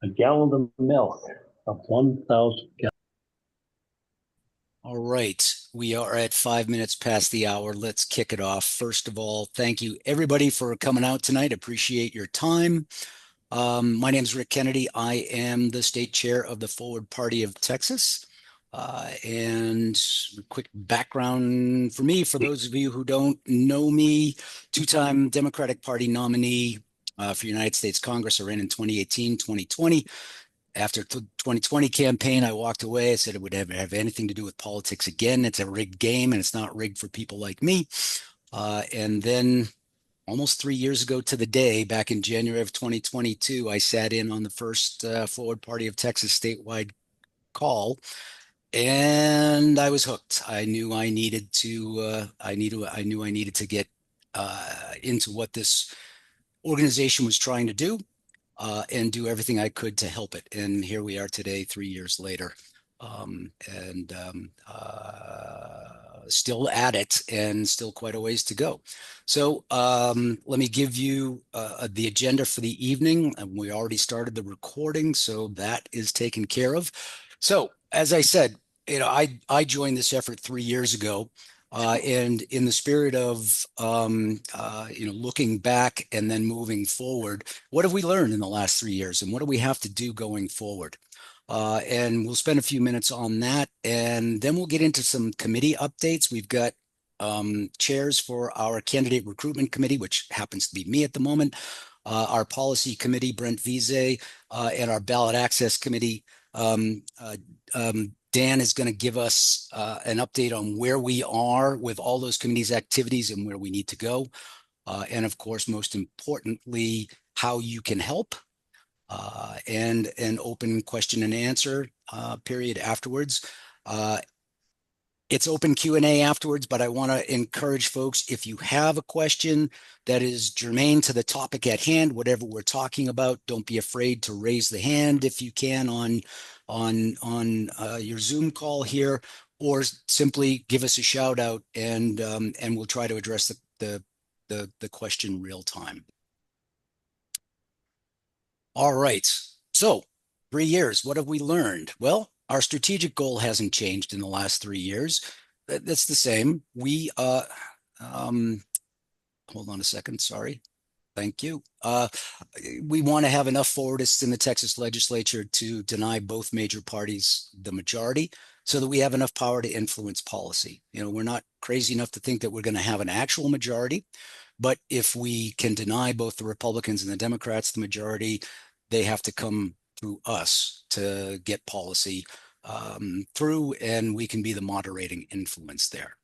A gallon of milk of 1,000 gallons. All right, we are at 5 minutes past the hour. Let's kick it off. First of all, thank you everybody for coming out tonight. Appreciate your time. My name is Rick Kennedy. I am the state chair of the Forward Party of Texas. And quick background for me, for those of you who don't know me, two-time Democratic Party nominee for United States Congress. I ran in 2018, 2020. After the 2020 campaign, I walked away. I said it would have anything to do with politics again. It's a rigged game, and it's not rigged for people like me. And then almost 3 years ago to the day, back in January of 2022, I sat in on the first Forward Party of Texas statewide call, and I was hooked. I knew I needed to. I knew I needed to get into what this organization was trying to do, and do everything I could to help it. And here we are today, 3 years later, still at it and still quite a ways to go. So let me give you the agenda for the evening. And we already started the recording, so that is taken care of. So as I said, I joined this effort 3 years ago. And in the spirit of looking back and then moving forward, what have we learned in the last 3 years, and what do we have to do going forward? And we'll spend a few minutes on that, and then we'll get into some committee updates. We've got chairs for our candidate recruitment committee, which happens to be me at the moment, our policy committee, Brent Vize, and our ballot access committee. Dan is going to give us an update on where we are with all those committees' activities and where we need to go. And of course, most importantly, how you can help, and an open question and answer period afterwards. It's open Q&A afterwards, but I want to encourage folks, if you have a question that is germane to the topic at hand, whatever we're talking about, don't be afraid to raise the hand if you can on your Zoom call here, or simply give us a shout out, and we'll try to address the question real time. All right. So 3 years, what have we learned? Well, our strategic goal hasn't changed in the last 3 years. That's the same. Um, hold on a second. Sorry. Thank you. We want to have enough forwardists in the Texas legislature to deny both major parties the majority, so that we have enough power to influence policy. We're not crazy enough to think that we're going to have an actual majority, but if we can deny both the Republicans and the Democrats the majority, they have to come through us to get policy through, and we can be the moderating influence there.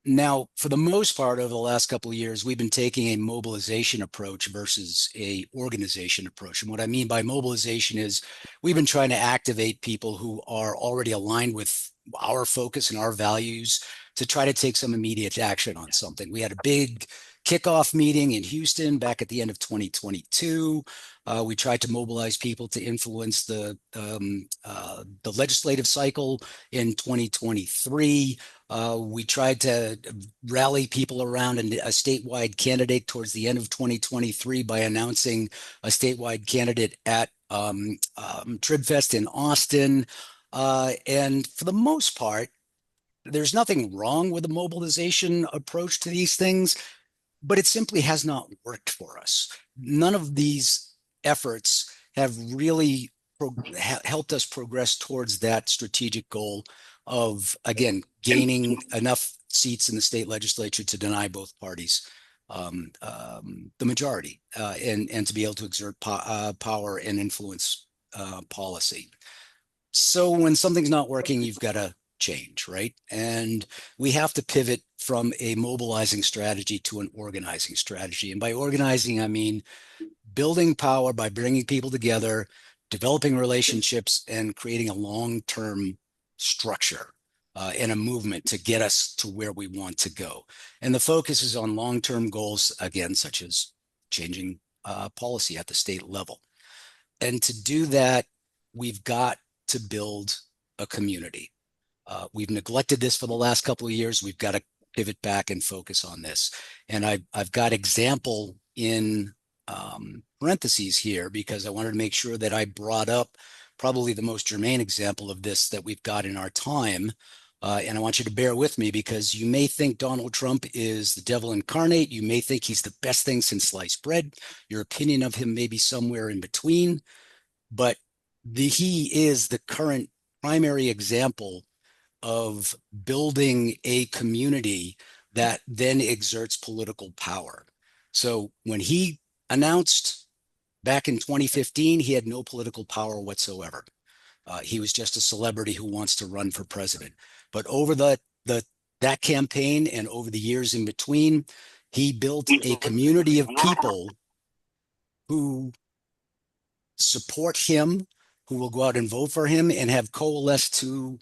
Now, for the most part, over the last couple of years, we've been taking a mobilization approach versus a organization approach. And what I mean by mobilization is we've been trying to activate people who are already aligned with our focus and our values to try to take some immediate action on something. We had a big kickoff meeting in Houston back at the end of 2022. We tried to mobilize people to influence the legislative cycle in 2023. We tried to rally people around a statewide candidate towards the end of 2023 by announcing a statewide candidate at TribFest in Austin. And for the most part, there's nothing wrong with a mobilization approach to these things, but it simply has not worked for us. None of these efforts have really helped us progress towards that strategic goal of, again, gaining enough seats in the state legislature to deny both parties the majority, and to be able to exert power and influence policy. So when something's not working, you've got to change, right? And we have to pivot from a mobilizing strategy to an organizing strategy. And by organizing, I mean building power by bringing people together, developing relationships, and creating a long-term structure and a movement to get us to where we want to go. And the focus is on long-term goals, again, such as changing policy at the state level. And to do that, we've got to build a community. We've neglected this for the last couple of years. We've got to pivot back and focus on this. And I've got example in parentheses here because I wanted to make sure that I brought up probably the most germane example of this that we've got in our time. And I want you to bear with me because you may think Donald Trump is the devil incarnate. You may think he's the best thing since sliced bread. Your opinion of him may be somewhere in between, but he is the current primary example of building a community that then exerts political power. So when he announced back in 2015, he had no political power whatsoever. He was just a celebrity who wants to run for president. But over the that campaign and over the years in between, he built a community of people who support him, who will go out and vote for him, and have coalesced to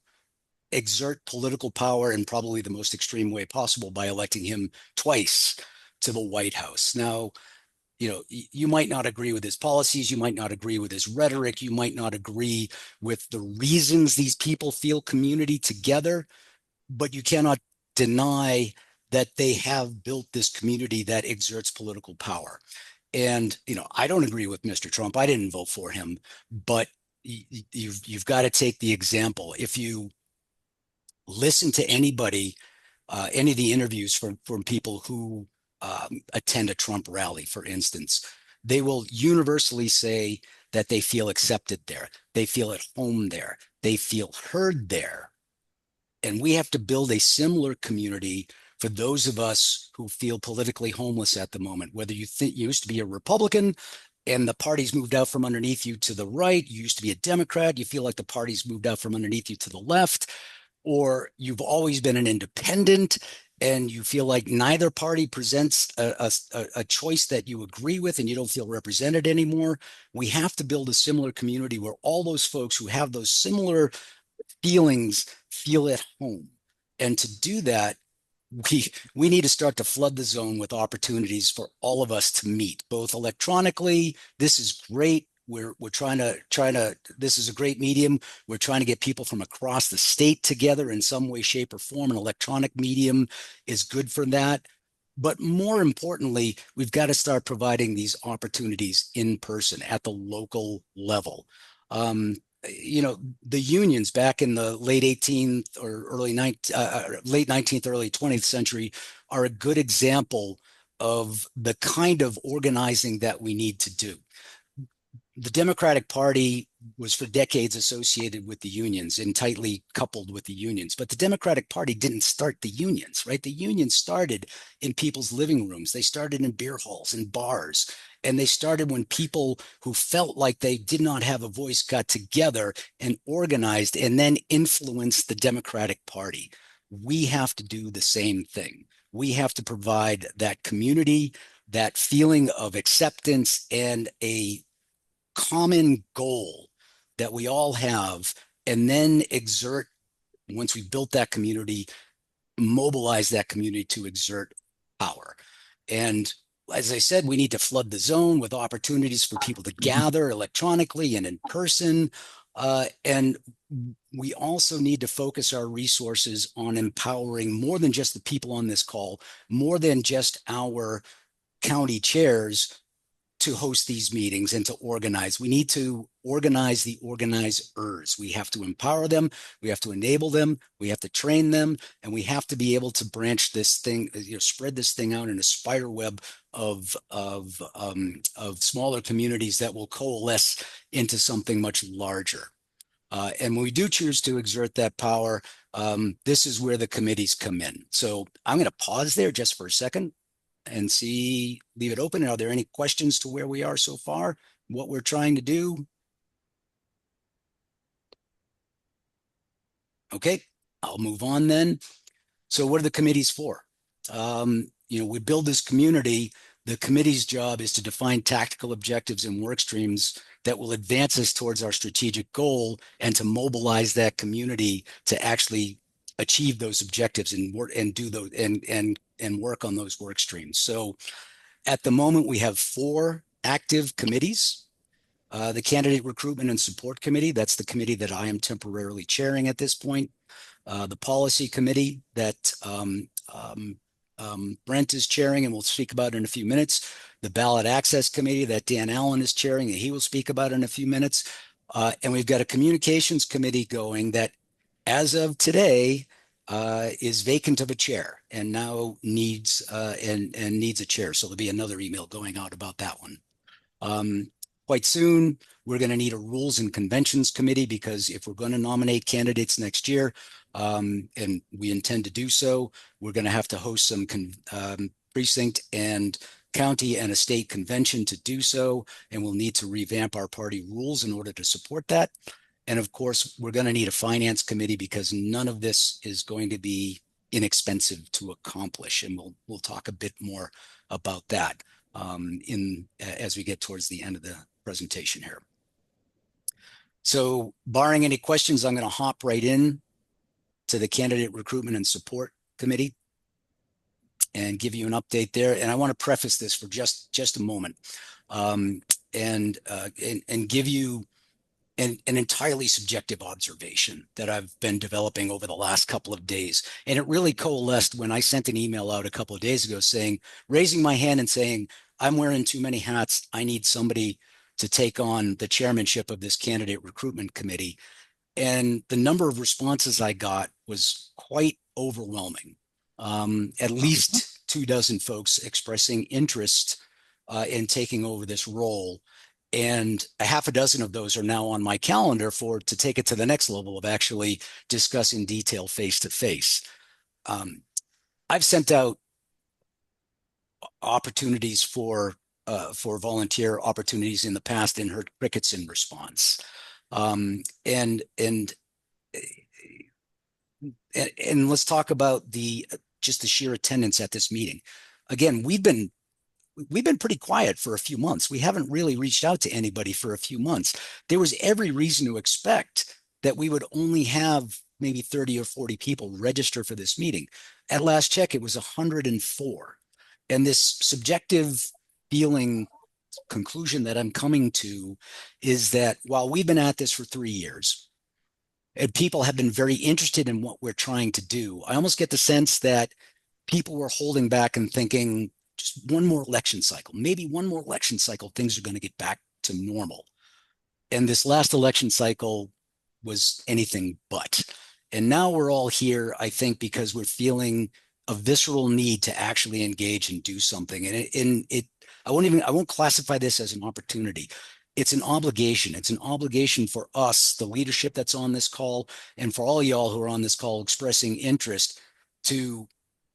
exert political power in probably the most extreme way possible by electing him twice to the White House. Now, you might not agree with his policies, you might not agree with his rhetoric, you might not agree with the reasons these people feel community together, but you cannot deny that they have built this community that exerts political power. And I don't agree with Mr. Trump. I didn't vote for him, but you've got to take the example. If you listen to anybody, any of the interviews from people who attend a Trump rally, for instance, they will universally say that they feel accepted there, they feel at home there, they feel heard there. And we have to build a similar community for those of us who feel politically homeless at the moment, whether you think you used to be a Republican and the party's moved out from underneath you to the right, you used to be a Democrat, you feel like the party's moved out from underneath you to the left, or you've always been an independent and you feel like neither party presents a choice that you agree with and you don't feel represented anymore. We have to build a similar community where all those folks who have those similar feelings feel at home. And to do that, we need to start to flood the zone with opportunities for all of us to meet, both electronically. This is great. We're trying to this is a great medium. We're trying to get people from across the state together in some way, shape, or form. An electronic medium is good for that. But more importantly, we've got to start providing these opportunities in person at the local level. The unions back in the late 18th or late 19th, early 20th century are a good example of the kind of organizing that we need to do. The Democratic Party was for decades associated with the unions and tightly coupled with the unions. But the Democratic Party didn't start the unions, right? The unions started in people's living rooms. They started in beer halls and bars. And they started when people who felt like they did not have a voice got together and organized and then influenced the Democratic Party. We have to do the same thing. We have to provide that community, that feeling of acceptance, and a common goal that we all have, and then exert, once we've built that community, mobilize that community to exert power. And as I said, we need to flood the zone with opportunities for people to gather electronically and in person. And we also need to focus our resources on empowering more than just the people on this call, more than just our county chairs, to host these meetings and to organize. We need to organize the organizers. We have to empower them. We have to enable them. We have to train them. And we have to be able to branch this thing, spread this thing out in a spider web of smaller communities that will coalesce into something much larger. And when we do choose to exert that power, this is where the committees come in. So I'm going to pause there just for a second and leave it open. Are there any questions to where we are so far, what we're trying to do? Okay, I'll move on then. So what are the committees for? We build this community. The committee's job is to define tactical objectives and work streams that will advance us towards our strategic goal and to mobilize that community to actually achieve those objectives and work and do those and work on those work streams. So at the moment, we have 4 active committees. The Candidate Recruitment and Support Committee, that's the committee that I am temporarily chairing at this point. The Policy Committee that Brent is chairing and we'll speak about in a few minutes. the Ballot Access Committee that Dan Allen is chairing, and he will speak about in a few minutes. And we've got a communications committee going that, as of today, is vacant of a chair and now needs and needs a chair. So there'll be another email going out about that one. Quite soon, we're going to need a rules and conventions committee, because if we're going to nominate candidates next year, and we intend to do so, we're going to have to host some precinct and county and a state convention to do so, and we'll need to revamp our party rules in order to support that. And of course, we're going to need a finance committee, because none of this is going to be inexpensive to accomplish, and we'll talk a bit more about that as we get towards the end of the presentation here. So, barring any questions, I'm going to hop right in to the Candidate Recruitment and Support Committee and give you an update there. And I want to preface this for just a moment, and give you an entirely subjective observation that I've been developing over the last couple of days. And it really coalesced when I sent an email out a couple of days ago saying, raising my hand and saying, I'm wearing too many hats. I need somebody to take on the chairmanship of this candidate recruitment committee. And the number of responses I got was quite overwhelming. At least 24 folks expressing interest in taking over this role. And a half a dozen of those are now on my calendar to take it to the next level of actually discuss in detail face-to-face. I've sent out opportunities for volunteer opportunities in the past and heard crickets in response. And let's talk about just the sheer attendance at this meeting. Again, we've been pretty quiet for a few months. We haven't really reached out to anybody for a few months. There was every reason to expect that we would only have maybe 30 or 40 people register for this meeting. At last check, it was 104. And this subjective feeling conclusion that I'm coming to is that while we've been at this for 3 years, and people have been very interested in what we're trying to do, I almost get the sense that people were holding back and thinking, just one more election cycle, maybe one more election cycle, things are going to get back to normal. And this last election cycle was anything but. And now we're all here, I think, because we're feeling a visceral need to actually engage and do something. And I won't classify this as an opportunity. It's an obligation. It's an obligation for us, the leadership that's on this call, and for all y'all who are on this call expressing interest, to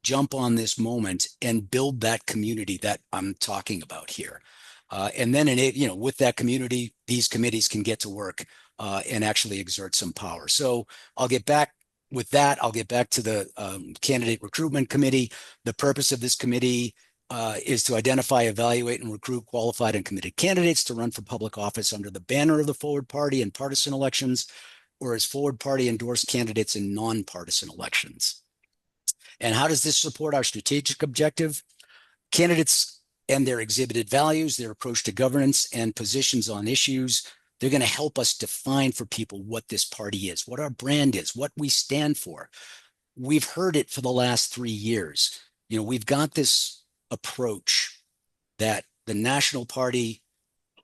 jump on this moment and build that community that I'm talking about here. And then, with that community, these committees can get to work and actually exert some power. So I'll get back with that. I'll get back to the Candidate Recruitment Committee. The purpose of this committee is to identify, evaluate, and recruit qualified and committed candidates to run for public office under the banner of the Forward Party in partisan elections, or as Forward Party endorsed candidates in nonpartisan elections. And how does this support our strategic objective? Candidates and their exhibited values, their approach to governance, and positions on issues, they're going to help us define for people what this party is, what our brand is, what we stand for. We've heard it for the last 3 years. We've got this approach that the national party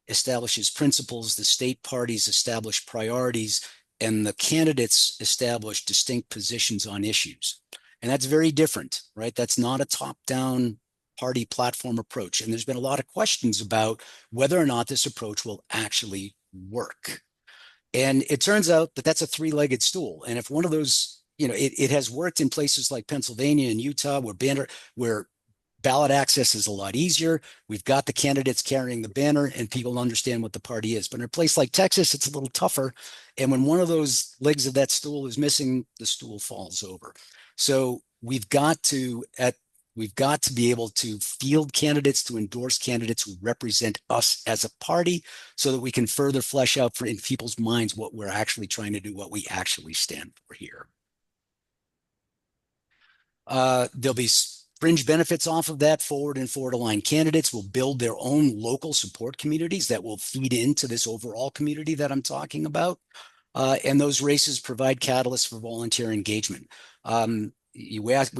establishes principles, the state parties establish priorities, and the candidates establish distinct positions on issues. And that's very different, right? That's not a top-down party platform approach. And there's been a lot of questions about whether or not this approach will actually work. And it turns out that that's a three-legged stool. And if one of those, it has worked in places like Pennsylvania and Utah, where ballot access is a lot easier. We've got the candidates carrying the banner and people understand what the party is. But in a place like Texas, it's a little tougher. And when one of those legs of that stool is missing, the stool falls over. So we've got to be able to field candidates, to endorse candidates who represent us as a party, so that we can further flesh out in people's minds what we're actually trying to do, what we actually stand for here. There'll be fringe benefits off of that. Forward and forward aligned candidates will build their own local support communities that will feed into this overall community that I'm talking about. And those races provide catalysts for volunteer engagement. we ask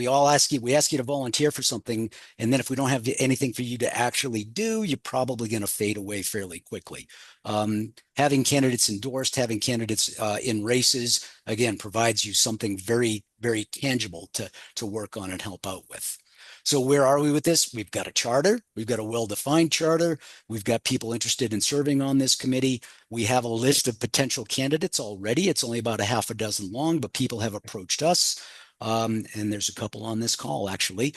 you to volunteer for something, and then if we don't have anything for you to actually do, you're probably going to fade away fairly quickly. Having candidates endorsed, having candidates in races, again, provides you something very, very tangible to work on and help out with. So where are we with this? We've got a charter. We've got a well-defined charter. We've got people interested in serving on this committee. We have a list of potential candidates already. It's only about a half a dozen long, but people have approached us. And there's a couple on this call, actually.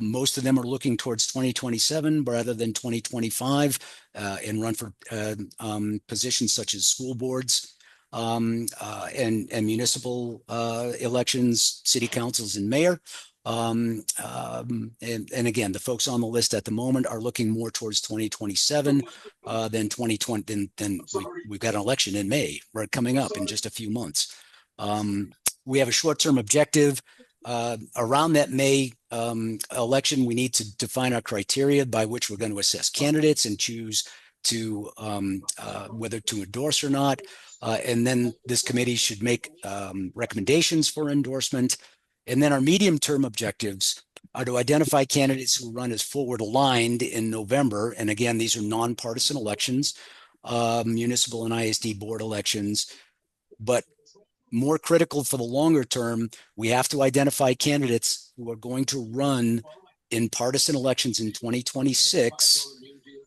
Most of them are looking towards 2027 rather than 2025 and run for positions such as school boards and municipal elections, city councils, and mayor. And again, the folks on the list at the moment are looking more towards 2027 than 2020. Then we've got an election in May, right, coming up in just a few months. We have a short-term objective around that May election. We need to define our criteria by which we're going to assess candidates and choose to whether to endorse or not. And then this committee should make recommendations for endorsement. And then our medium-term objectives are to identify candidates who run as forward aligned in November. And again, these are nonpartisan elections, municipal and ISD board elections. But more critical for the longer term, we have to identify candidates who are going to run in partisan elections in 2026,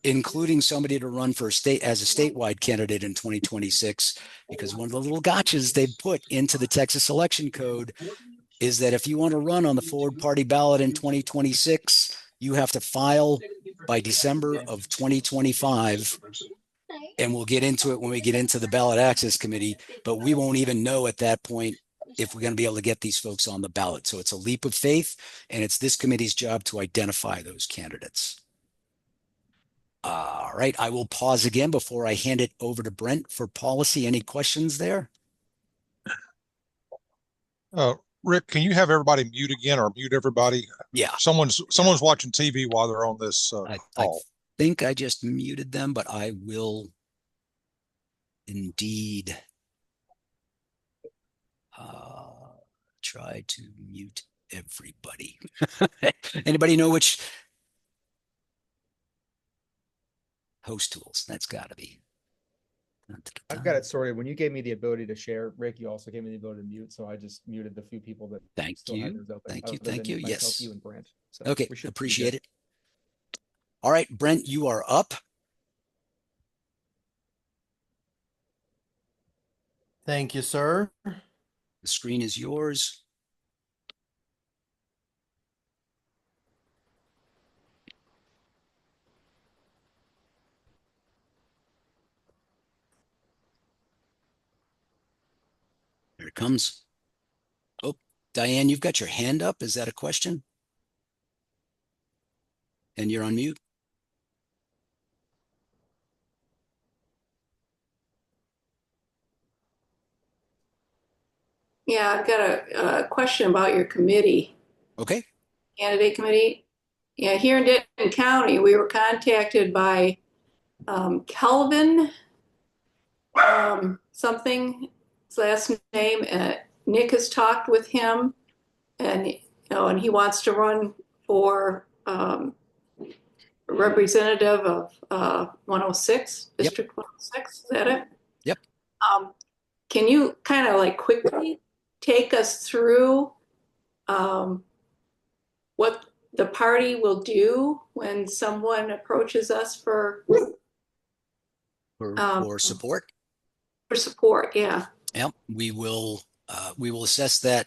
including somebody to run for as a statewide candidate in 2026, because one of the little gotchas they've put into the Texas election code is that if you want to run on the forward party ballot in 2026, you have to file by December of 2025. And we'll get into it when we get into the ballot access committee, but we won't even know at that point if we're going to be able to get these folks on the ballot. So it's a leap of faith, and it's this committee's job to identify those candidates. All right, I will pause again before I hand it over to Brent for policy. Any questions there? Rick, can you have everybody mute again, or mute everybody? Yeah. Someone's watching TV while they're on this call. I think I just muted them, but I will indeed try to mute everybody. Anybody know which host tools? That's got to be. I've got it sorted. When you gave me the ability to share, Rick, you also gave me the ability to mute. So I just muted the few people that Thank still had you. those open. Thank you. other Thank than you. myself, Yes. You and Brent. So Okay. we should Appreciate it. All right, Brent, you are up. Thank you, sir. The screen is yours. Here it comes. Oh, Diane, you've got your hand up. Is that a question? And you're on mute. Yeah, I've got a question about your committee, Okay. candidate committee. Yeah, here in Denton County, we were contacted by Kelvin something, his last name. Nick has talked with him, and and he wants to run for representative of 106, Yep. District 106. Is that it? Yep. Can you kind of like quickly take us through what the party will do when someone approaches us for support? For support, yeah. Yep. We will assess that.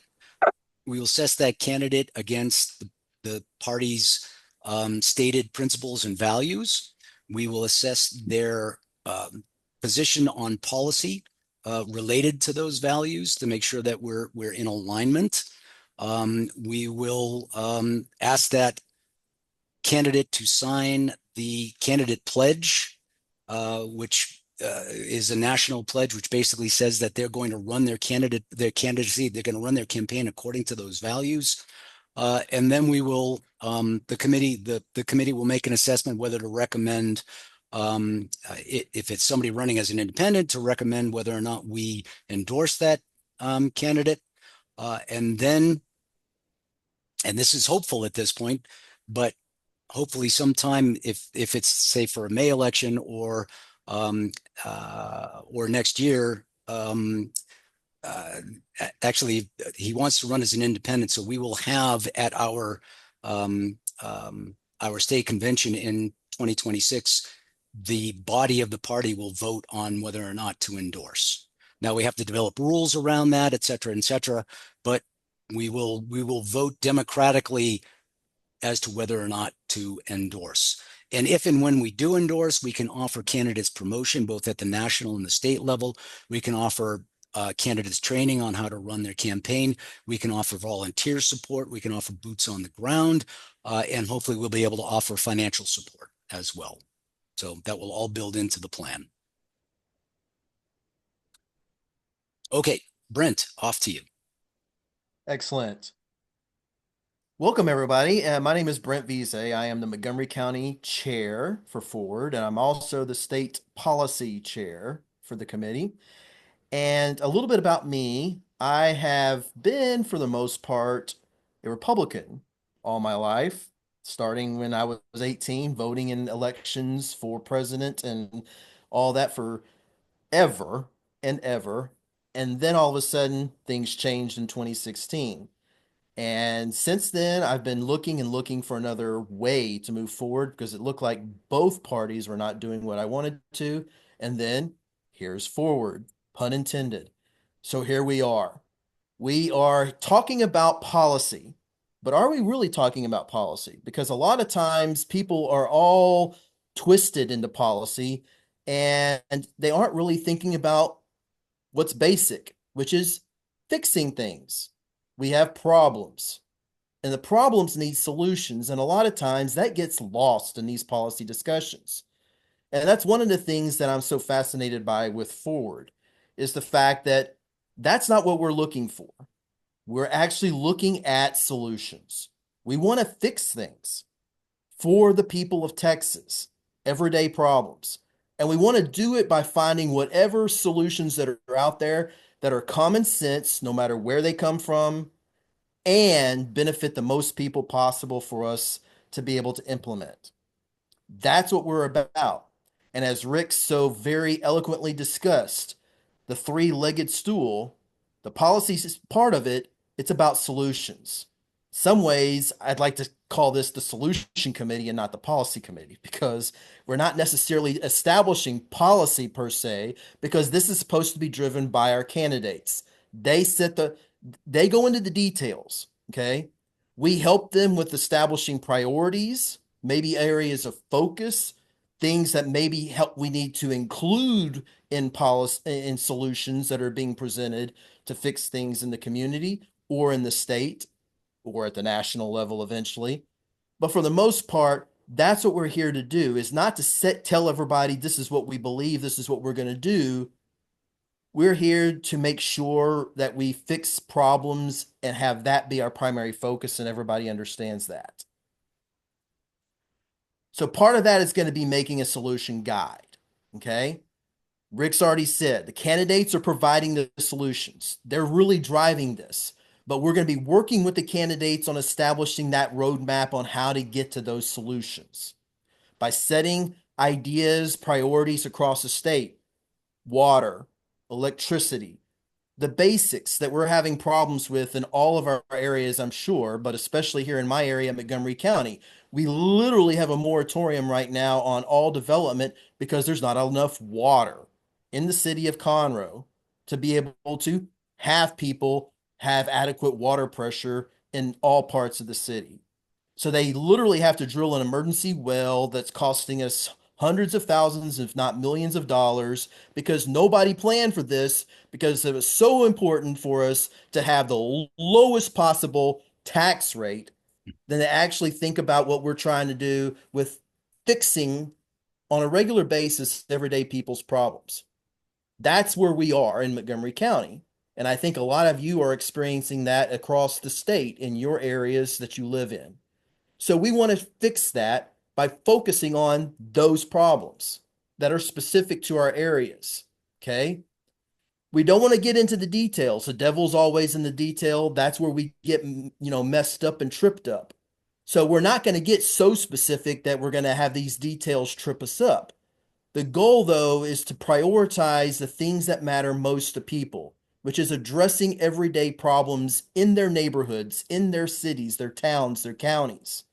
We will assess that candidate against the party's stated principles and values. We will assess their position on policy related to those values to make sure that we're in alignment. We will ask that candidate to sign the candidate pledge, which is a national pledge, which basically says that they're going to run their candidacy, they're going to run their campaign according to those values. And then we will, the committee will make an assessment whether to recommend, if it's somebody running as an independent, to recommend whether or not we endorse that candidate. And then And this is hopeful at this point, but hopefully sometime if it's say for a May election or next year, actually he wants to run as an independent, so we will have at our state convention in 2026, the body of the party will vote on whether or not to endorse. Now we have to develop rules around that, et cetera, but we will vote democratically as to whether or not to endorse. And if and when we do endorse, we can offer candidates promotion both at the national and the state level. We can offer candidates training on how to run their campaign. We can offer volunteer support. We can offer boots on the ground. And hopefully we'll be able to offer financial support as well. So that will all build into the plan. Okay, Brent, off to you. Excellent. Welcome, everybody. My name is Brent Vise. I am the Montgomery County Chair for Forward, and I'm also the State Policy Chair for the committee. And a little bit about me, I have been, for the most part, a Republican all my life, starting when I was 18, voting in elections for president and all that for ever and ever. And then all of a sudden, things changed in 2016. And since then, I've been looking and looking for another way to move forward because it looked like both parties were not doing what I wanted to. And then here's Forward, pun intended. So here we are. We are talking about policy, but are we really talking about policy? Because a lot of times people are all twisted into policy and they aren't really thinking about what's basic, which is fixing things. We have problems, and the problems need solutions. And a lot of times that gets lost in these policy discussions. And that's one of the things that I'm so fascinated by with Forward is the fact that that's not what we're looking for. We're actually looking at solutions. We want to fix things for the people of Texas, everyday problems. And we want to do it by finding whatever solutions that are out there that are common sense, no matter where they come from, and benefit the most people possible for us to be able to implement. That's what we're about. And as Rick so very eloquently discussed, the three-legged stool, the policy is part of it, it's about solutions. Some ways I'd like to call this the solution committee and not the policy committee because we're not necessarily establishing policy per se because this is supposed to be driven by our candidates. They go into the details, okay? We help them with establishing priorities, maybe areas of focus, things that maybe we need to include in policy in solutions that are being presented to fix things in the community or in the state or at the national level eventually. But for the most part, that's what we're here to do, is not to tell everybody this is what we believe, this is what we're going to do. We're here to make sure that we fix problems and have that be our primary focus, and everybody understands that. So part of that is going to be making a solution guide, okay? Rick's already said the candidates are providing the solutions. They're really driving this, but we're going to be working with the candidates on establishing that roadmap on how to get to those solutions by setting ideas, priorities across the state, water, electricity, the basics that we're having problems with in all of our areas, I'm sure, but especially here in my area, Montgomery County. We literally have a moratorium right now on all development because there's not enough water in the city of Conroe to be able to have people have adequate water pressure in all parts of the city. So they literally have to drill an emergency well that's costing us hundreds of thousands, if not millions of dollars, because nobody planned for this, because it was so important for us to have the lowest possible tax rate than to actually think about what we're trying to do with fixing on a regular basis everyday people's problems. That's where we are in Montgomery County. And I think a lot of you are experiencing that across the state in your areas that you live in. So we want to fix that by focusing on those problems that are specific to our areas, okay? We don't want to get into the details. The devil's always in the detail. That's where we get, messed up and tripped up. So we're not going to get so specific that we're going to have these details trip us up. The goal, though, is to prioritize the things that matter most to people, which is addressing everyday problems in their neighborhoods, in their cities, their towns, their counties.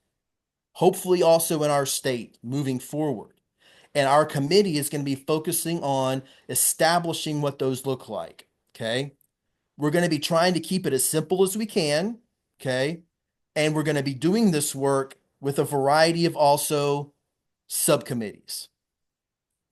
Hopefully also in our state moving forward. And our committee is going to be focusing on establishing what those look like. Okay. We're going to be trying to keep it as simple as we can. Okay. And we're going to be doing this work with a variety of also subcommittees.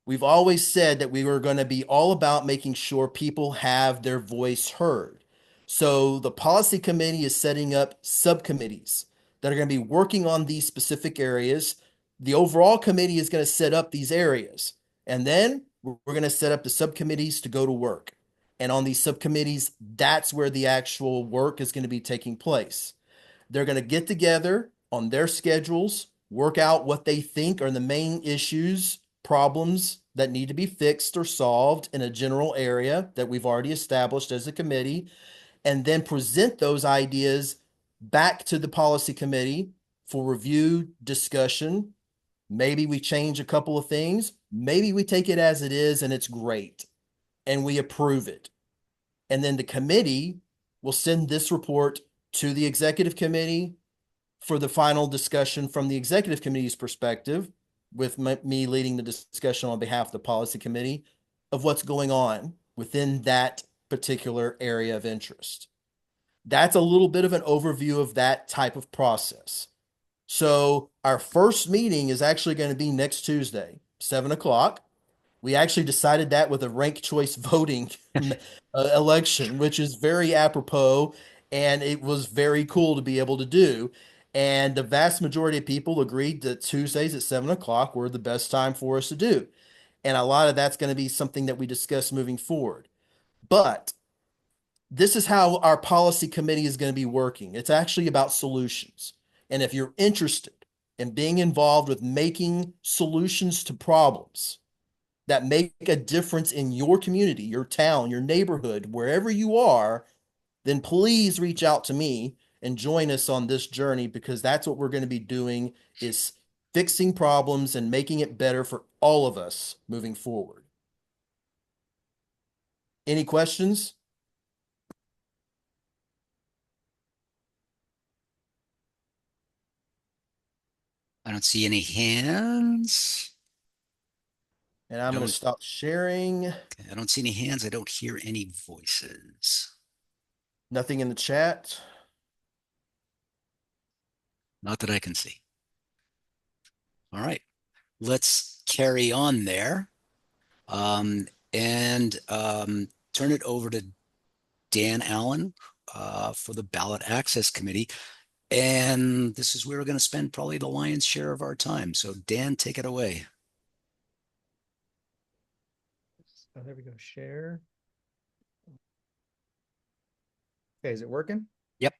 We've always said that we were going to be all about making sure people have their voice heard. So the policy committee is setting up subcommittees that are going to be working on these specific areas. The overall committee is going to set up these areas. And then we're going to set up the subcommittees to go to work. And on these subcommittees, that's where the actual work is going to be taking place. They're going to get together on their schedules, work out what they think are the main issues, problems that need to be fixed or solved in a general area that we've already established as a committee, and then present those ideas back to the policy committee for review, discussion. Maybe we change a couple of things. Maybe we take it as it is and it's great and we approve it. And then the committee will send this report to the executive committee for the final discussion from the executive committee's perspective, with me leading the discussion on behalf of the policy committee of what's going on within that particular area of interest. That's a little bit of an overview of that type of process. So our first meeting is actually going to be next Tuesday, 7 o'clock. We actually decided that with a ranked choice voting election, which is very apropos, and it was very cool to be able to do. And the vast majority of people agreed that Tuesdays at 7 o'clock were the best time for us to do. And a lot of that's going to be something that we discuss moving forward. But this is how our policy committee is going to be working. It's actually about solutions. And if you're interested in being involved with making solutions to problems that make a difference in your community, your town, your neighborhood, wherever you are, then please reach out to me and join us on this journey, because that's what we're going to be doing, is fixing problems and making it better for all of us moving forward. Any questions? I don't see any hands. And I'm going to stop sharing. Okay, I don't see any hands. I don't hear any voices. Nothing in the chat. Not that I can see. All right, let's carry on there and turn it over to Dan Allen for the Ballot Access Committee. And this is where we're going to spend probably the lion's share of our time. So Dan, take it away. Oh, there we go. Share. Okay, is it working? Yep.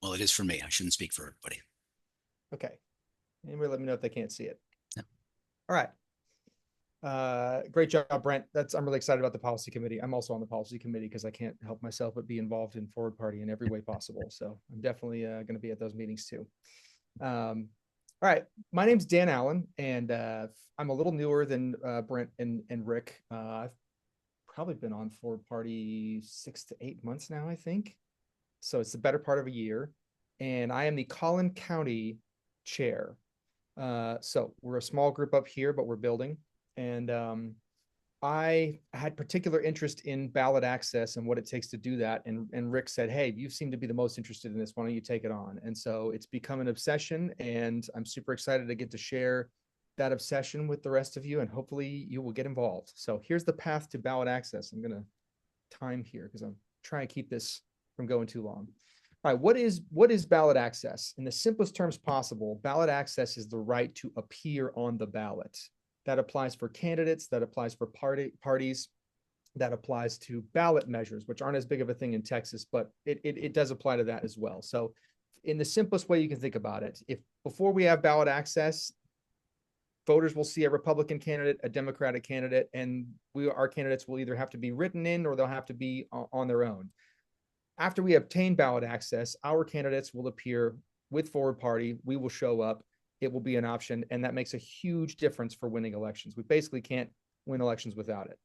Well, it is for me. I shouldn't speak for everybody. Okay. Anybody let me know if they can't see it. No. All right. Great job, Brent. I'm really excited about the policy committee. I'm also on the policy committee because I can't help myself but be involved in Forward Party in every way possible. So I'm definitely going to be at those meetings too. All right. My name's Dan Allen, and I'm a little newer than Brent and Rick. I've probably been on Forward Party 6 to 8 months now, I think. So it's the better part of a year. And I am the Collin County chair. So we're a small group up here, but we're building. And I had particular interest in ballot access and what it takes to do that. And Rick said, hey, you seem to be the most interested in this. Why don't you take it on? And so it's become an obsession, and I'm super excited to get to share that obsession with the rest of you, and hopefully you will get involved. So here's the path to ballot access. I'm going to time here because I'm trying to keep this from going too long. All right, what is ballot access? In the simplest terms possible, ballot access is the right to appear on the ballot. That applies for candidates, that applies for parties, that applies to ballot measures, which aren't as big of a thing in Texas, but it does apply to that as well. So in the simplest way you can think about it, if before we have ballot access, voters will see a Republican candidate, a Democratic candidate, and our candidates will either have to be written in or they'll have to be on their own. After we obtain ballot access, our candidates will appear with Forward Party. We will show up. It will be an option, and that makes a huge difference for winning elections. We basically can't win elections without it.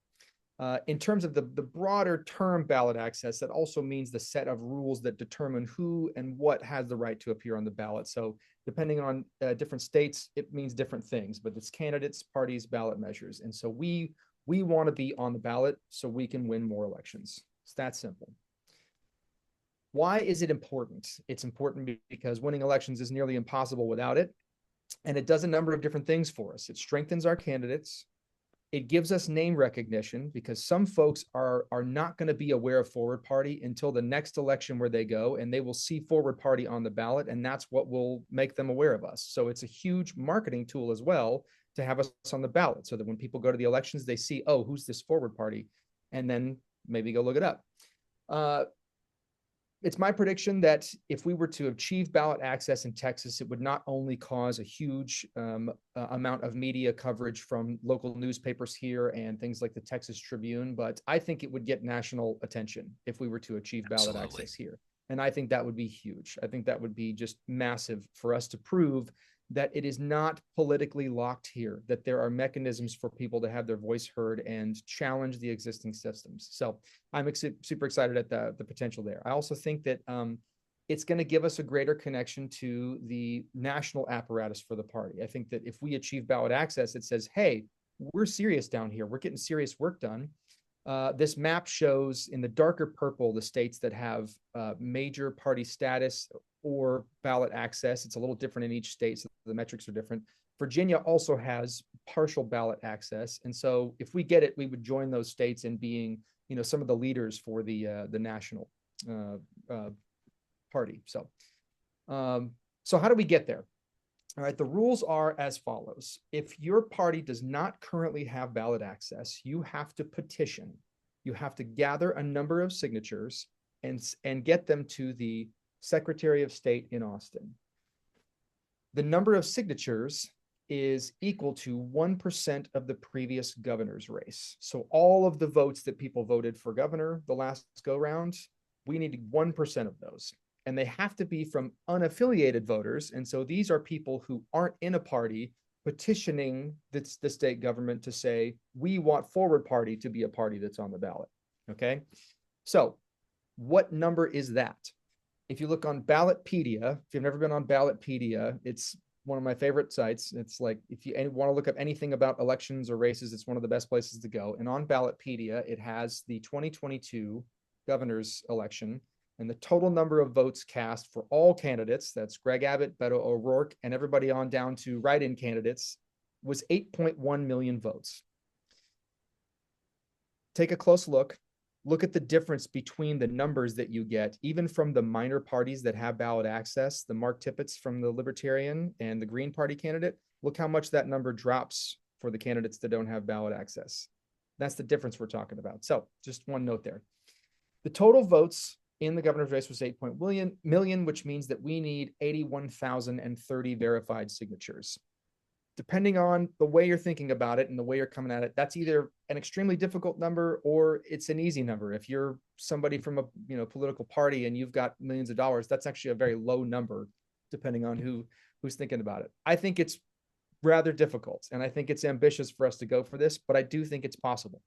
In terms of the broader term ballot access, that also means the set of rules that determine who and what has the right to appear on the ballot. So depending on different states, it means different things, but it's candidates, parties, ballot measures. And so we want to be on the ballot so we can win more elections. It's that simple. Why is it important? It's important because winning elections is nearly impossible without it. And it does a number of different things for us. It strengthens our candidates. It gives us name recognition because some folks are not going to be aware of Forward Party until the next election where they go, and they will see Forward Party on the ballot, and that's what will make them aware of us. So it's a huge marketing tool as well to have us on the ballot so that when people go to the elections, they see, oh, who's this Forward Party? And then maybe go look it up. It's my prediction that if we were to achieve ballot access in Texas, it would not only cause a huge amount of media coverage from local newspapers here and things like the Texas Tribune, but I think it would get national attention if we were to achieve ballot access here. And I think that would be huge. I think that would be just massive for us to prove that it is not politically locked here, that there are mechanisms for people to have their voice heard and challenge the existing systems. So I'm super excited at the potential there. I also think that it's going to give us a greater connection to the national apparatus for the party. I think that if we achieve ballot access, it says, hey, we're serious down here. We're getting serious work done. This map shows in the darker purple the states that have major party status or ballot access. It's a little different in each state, so the metrics are different. Virginia also has partial ballot access, and so if we get it, we would join those states in being, some of the leaders for the national party. So how do we get there? All right, the rules are as follows. If your party does not currently have ballot access, you have to petition. You have to gather a number of signatures and get them to the Secretary of State in Austin. The number of signatures is equal to 1% of the previous governor's race. So all of the votes that people voted for governor the last go round, we need 1% of those. And they have to be from unaffiliated voters. And so these are people who aren't in a party petitioning the state government to say, we want Forward Party to be a party that's on the ballot. Okay. So what number is that? If you look on Ballotpedia, if you've never been on Ballotpedia, it's one of my favorite sites. It's like, if you want to look up anything about elections or races, it's one of the best places to go. And on Ballotpedia, it has the 2022 governor's election and the total number of votes cast for all candidates, that's Greg Abbott, Beto O'Rourke, and everybody on down to write-in candidates, was 8.1 million votes. Take a close look. Look at the difference between the numbers that you get, even from the minor parties that have ballot access, the Mark Tippett's from the Libertarian and the Green Party candidate. Look how much that number drops for the candidates that don't have ballot access. That's the difference we're talking about. So just one note there. The total votes in the governor's race was 8.1 million, which means that we need 81,030 verified signatures. Depending on the way you're thinking about it and the way you're coming at it, that's either an extremely difficult number or it's an easy number. If you're somebody from a political party and you've got millions of dollars, that's actually a very low number, depending on who's thinking about it. I think it's rather difficult, and I think it's ambitious for us to go for this, but I do think it's possible.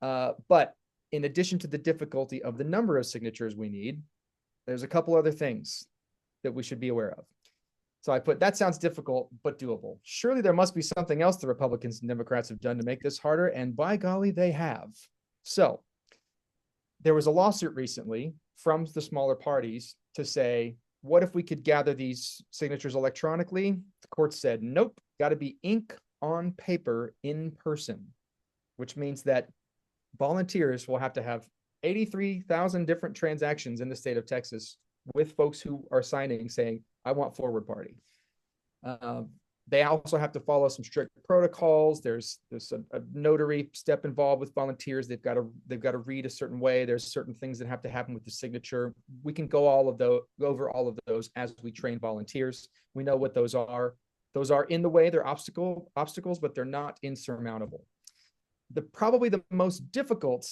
But in addition to the difficulty of the number of signatures we need, there's a couple other things that we should be aware of. So I put, that sounds difficult, but doable. Surely there must be something else the Republicans and Democrats have done to make this harder, and by golly, they have. So there was a lawsuit recently from the smaller parties to say, what if we could gather these signatures electronically? The court said, nope, got to be ink on paper in person, which means that volunteers will have to have 83,000 different transactions in the state of Texas with folks who are signing saying, I want Forward Party. They also have to follow some strict protocols. There's a notary step involved with volunteers. They've got to read a certain way. There's certain things that have to happen with the signature. We can go over all of those as we train volunteers. We know what those are. Those are in the way, they're obstacles, but they're not insurmountable. Probably the most difficult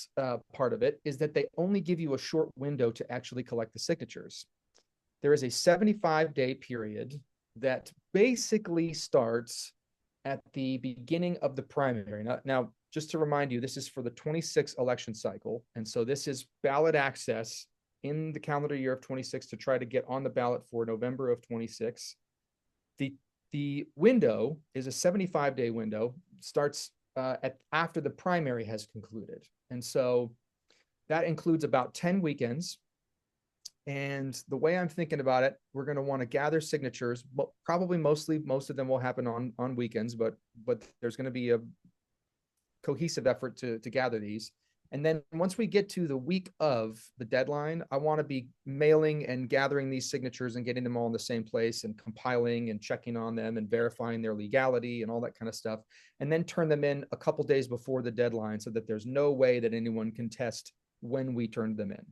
part of it is that they only give you a short window to actually collect the signatures. There is a 75-day period that basically starts at the beginning of the primary. Now, just to remind you, this is for the 26 election cycle. And so this is ballot access in the calendar year of 26 to try to get on the ballot for November of 26. The window is a 75-day window, starts after the primary has concluded. And so that includes about 10 weekends. And the way I'm thinking about it, we're going to want to gather signatures, but probably most of them will happen on weekends, but there's going to be a cohesive effort to gather these. And then once we get to the week of the deadline, I want to be mailing and gathering these signatures and getting them all in the same place and compiling and checking on them and verifying their legality and all that kind of stuff. And then turn them in a couple days before the deadline so that there's no way that anyone can test when we turned them in.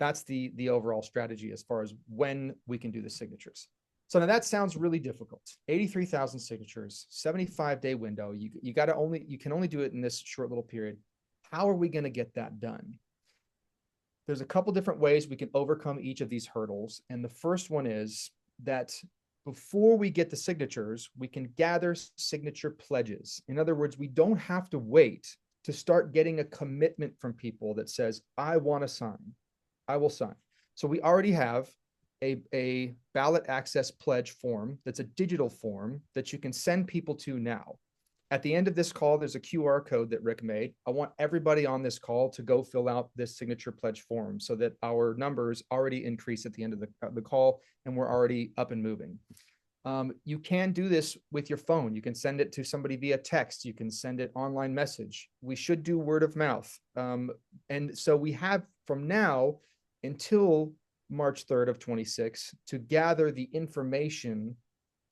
That's the overall strategy as far as when we can do the signatures. So now that sounds really difficult. 83,000 signatures, 75-day window. You can only do it in this short little period. How are we going to get that done? There's a couple different ways we can overcome each of these hurdles. And the first one is that before we get the signatures, we can gather signature pledges. In other words, we don't have to wait to start getting a commitment from people that says, I want to sign. I will sign. So we already have a ballot access pledge form that's a digital form that you can send people to now. At the end of this call, there's a QR code that Rick made. I want everybody on this call to go fill out this signature pledge form so that our numbers already increase at the end of the call and we're already up and moving. You can do this with your phone. You can send it to somebody via text. You can send it online message. We should do word of mouth. And so we have from now until March 3rd of 26 to gather the information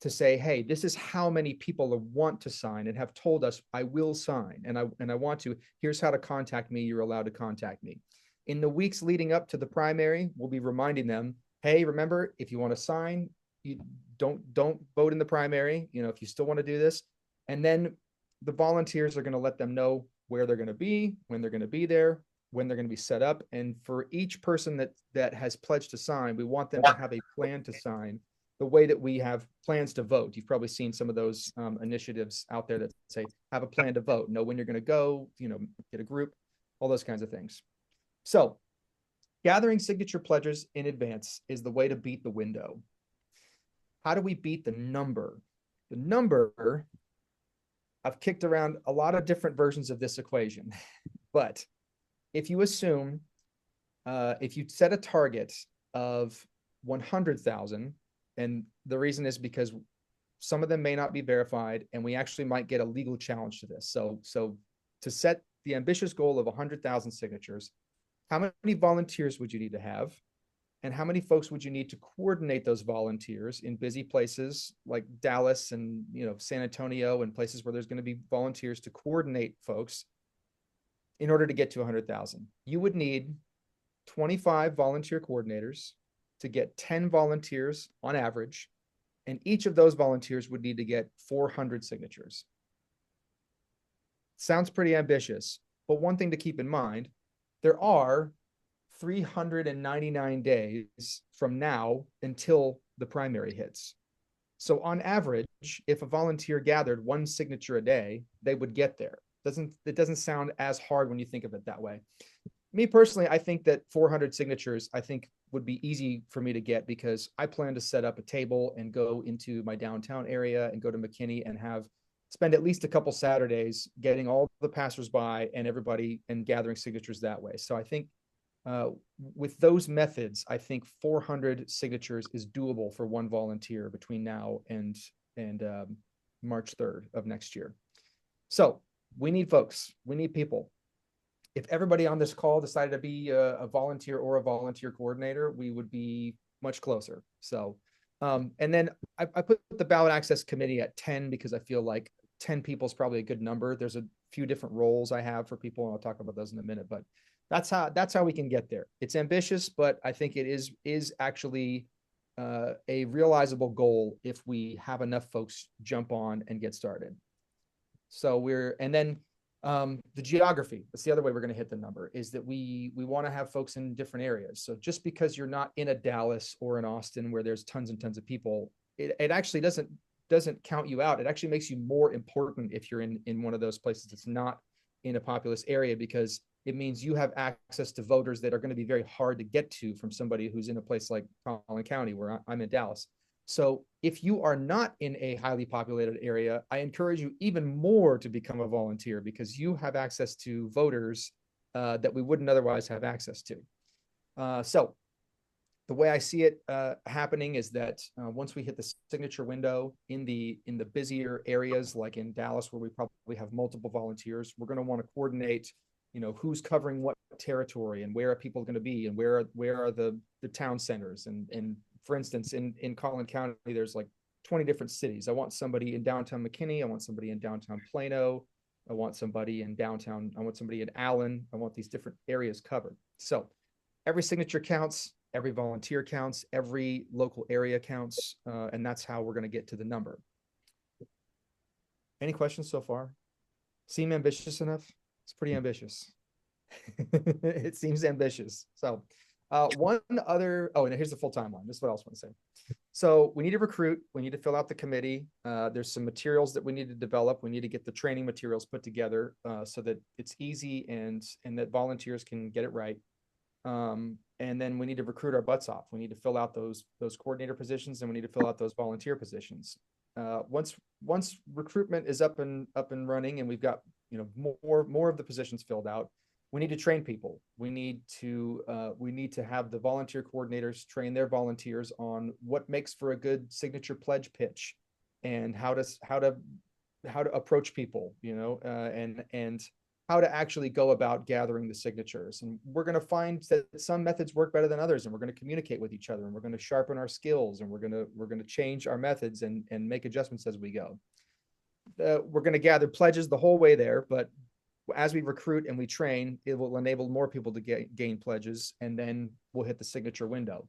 to say, hey, this is how many people want to sign and have told us I will sign and I want to. Here's how to contact me. You're allowed to contact me. In the weeks leading up to the primary, we'll be reminding them, hey, remember, if you want to sign, you don't vote in the primary. You know, if you still want to do this, and then the volunteers are going to let them know where they're going to be, when they're going to be there, when they're going to be set up. And for each person that has pledged to sign, we want them to have a plan to sign the way that we have plans to vote. You've probably seen some of those initiatives out there that say, have a plan to vote, know when you're going to go, you know, get a group, all those kinds of things. So gathering signature pledges in advance is the way to beat the window. How do we beat the number? The number, I've kicked around a lot of different versions of this equation, but if you assume, if you set a target of 100,000, and the reason is because some of them may not be verified and we actually might get a legal challenge to this. So to set the ambitious goal of 100,000 signatures, how many volunteers would you need to have? And how many folks would you need to coordinate those volunteers in busy places like Dallas and, you know, San Antonio and places where there's going to be volunteers to coordinate folks in order to get to 100,000? You would need 25 volunteer coordinators to get 10 volunteers on average. And each of those volunteers would need to get 400 signatures. Sounds pretty ambitious, but one thing to keep in mind, there are 399 days from now until the primary hits. So on average, if a volunteer gathered one signature a day, they would get there. It doesn't sound as hard when you think of it that way. Me personally, I think that 400 signatures, I think would be easy for me to get because I plan to set up a table and go into my downtown area and go to McKinney and spend at least a couple Saturdays getting all the passersby and everybody and gathering signatures that way. So I think with those methods, I think 400 signatures is doable for one volunteer between now and March 3rd of next year. So we need folks, we need people. If everybody on this call decided to be a volunteer or a volunteer coordinator, we would be much closer. So, and then I put the ballot access committee at 10 because I feel like 10 people is probably a good number. There's a few different roles I have for people, and I'll talk about those in a minute, but that's how we can get there. It's ambitious, but I think it is actually a realizable goal if we have enough folks jump on and get started. So and then the geography, that's the other way we're going to hit the number, is that we want to have folks in different areas. So just because you're not in a Dallas or an Austin where there's tons and tons of people, it actually doesn't count you out. It actually makes you more important if you're in one of those places that's not in a populous area, because it means you have access to voters that are going to be very hard to get to from somebody who's in a place like Collin County, where I'm in Dallas. So if you are not in a highly populated area, I encourage you even more to become a volunteer, because you have access to voters that we wouldn't otherwise have access to. So the way I see it happening is that once we hit the signature window in the busier areas, like in Dallas, where we probably have multiple volunteers, we're going to want to coordinate, who's covering what territory and where are people going to be, and where are the town centers. And for instance, in Collin County, there's like 20 different cities. I want somebody in downtown McKinney. I want somebody in downtown Plano. I want somebody in Allen. I want these different areas covered. So every signature counts, every volunteer counts, every local area counts, and that's how we're going to get to the number. Any questions so far? Seem ambitious enough? It's pretty ambitious. It seems ambitious. So one other, and here's the full timeline. This is what I also want to say. So we need to recruit. We need to fill out the committee. There's some materials that we need to develop. We need to get the training materials put together so that it's easy and that volunteers can get it right. And then we need to recruit our butts off. We need to fill out those coordinator positions, and we need to fill out those volunteer positions. Once recruitment is up and running, and we've got more of the positions filled out, we need to train people. We need to have the volunteer coordinators train their volunteers on what makes for a good signature pledge pitch, and how to approach people, and how to actually go about gathering the signatures. And we're going to find that some methods work better than others, and we're going to communicate with each other, and we're going to sharpen our skills, and we're going to change our methods and make adjustments as we go. We're going to gather pledges the whole way there, but as we recruit and we train, it will enable more people to gain pledges, and then we'll hit the signature window.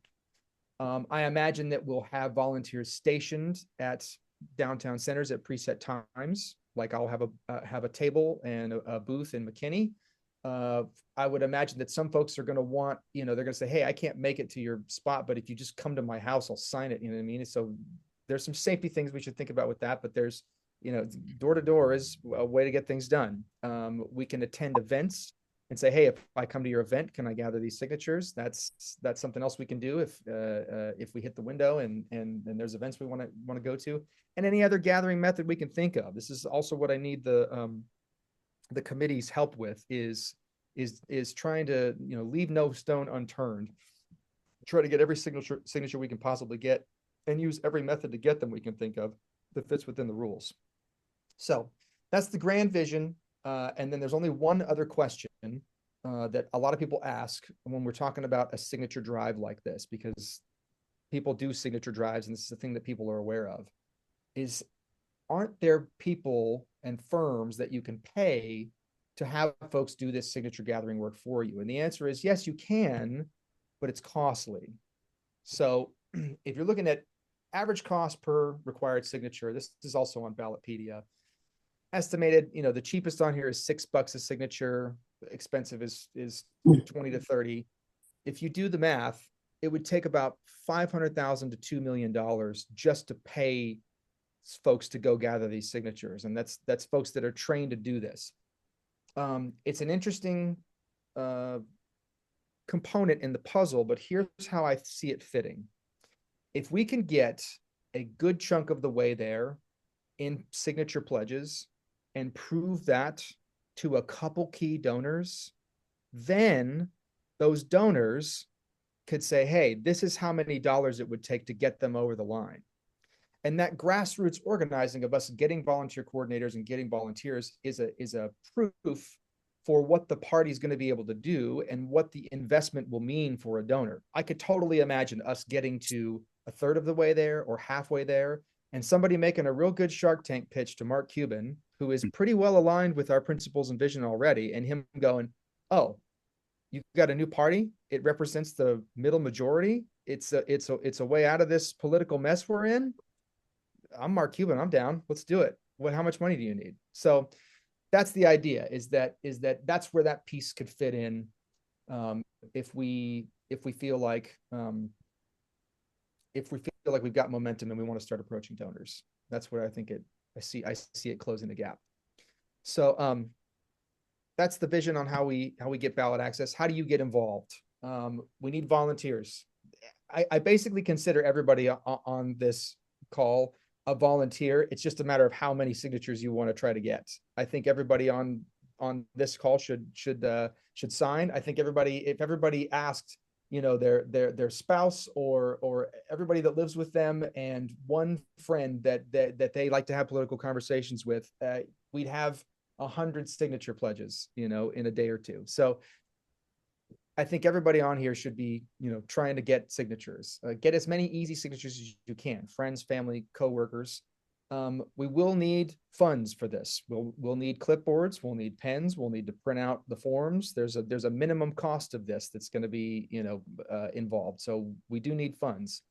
I imagine that we'll have volunteers stationed at downtown centers at preset times. Like I'll have a table and a booth in McKinney. I would imagine that some folks are going to want, they're going to say, hey, I can't make it to your spot, but if you just come to my house, I'll sign it. You know what I mean? So there's some safety things we should think about with that, but there's, door to door is a way to get things done. We can attend events and say, hey, if I come to your event, can I gather these signatures? That's something else we can do if we hit the window and there's events we want to go to, and any other gathering method we can think of. This is also what I need the committee's help with is trying to leave no stone unturned, try to get every signature we can possibly get, and use every method to get them we can think of that fits within the rules. So that's the grand vision. And then there's only one other question that a lot of people ask when we're talking about a signature drive like this, because people do signature drives, and this is the thing that people are aware of, is aren't there people and firms that you can pay to have folks do this signature gathering work for you? And the answer is yes, you can, but it's costly. So if you're looking at average cost per required signature, this is also on Ballotpedia. Estimated, the cheapest on here is $6 a signature. Expensive is 20 to 30. If you do the math, it would take about $500,000 to $2 million just to pay folks to go gather these signatures, and that's folks that are trained to do this. It's an interesting component in the puzzle, but here's how I see it fitting. If we can get a good chunk of the way there in signature pledges and prove that to a couple key donors, then those donors could say, hey, this is how many dollars it would take to get them over the line. And that grassroots organizing of us getting volunteer coordinators and getting volunteers is a proof for what the party's going to be able to do and what the investment will mean for a donor. I could totally imagine us getting to a third of the way there or halfway there, and somebody making a real good Shark Tank pitch to Mark Cuban, who is pretty well aligned with our principles and vision already, and him going, oh, you've got a new party? It represents the middle majority? it's a way out of this political mess we're in. I'm Mark Cuban. I'm down. Let's do it. How much money do you need? So that's the idea, is that that's where that piece could fit in. If we feel like we've got momentum and we want to start approaching donors, that's where I think I see it closing the gap. So that's the vision on how we get ballot access. How do you get involved? We need volunteers. I basically consider everybody on this call a volunteer. It's just a matter of how many signatures you want to try to get. I think everybody on this call should sign. I think if everybody asked, their spouse or everybody that lives with them and one friend that they like to have political conversations with, we'd have 100 signature pledges, in a day or two. So I think everybody on here should be, trying to get signatures, get as many easy signatures as you can, friends, family, coworkers. We will need funds for this. We'll need clipboards, we'll need pens, we'll need to print out the forms. There's a minimum cost of this that's going to be, involved. So we do need funds.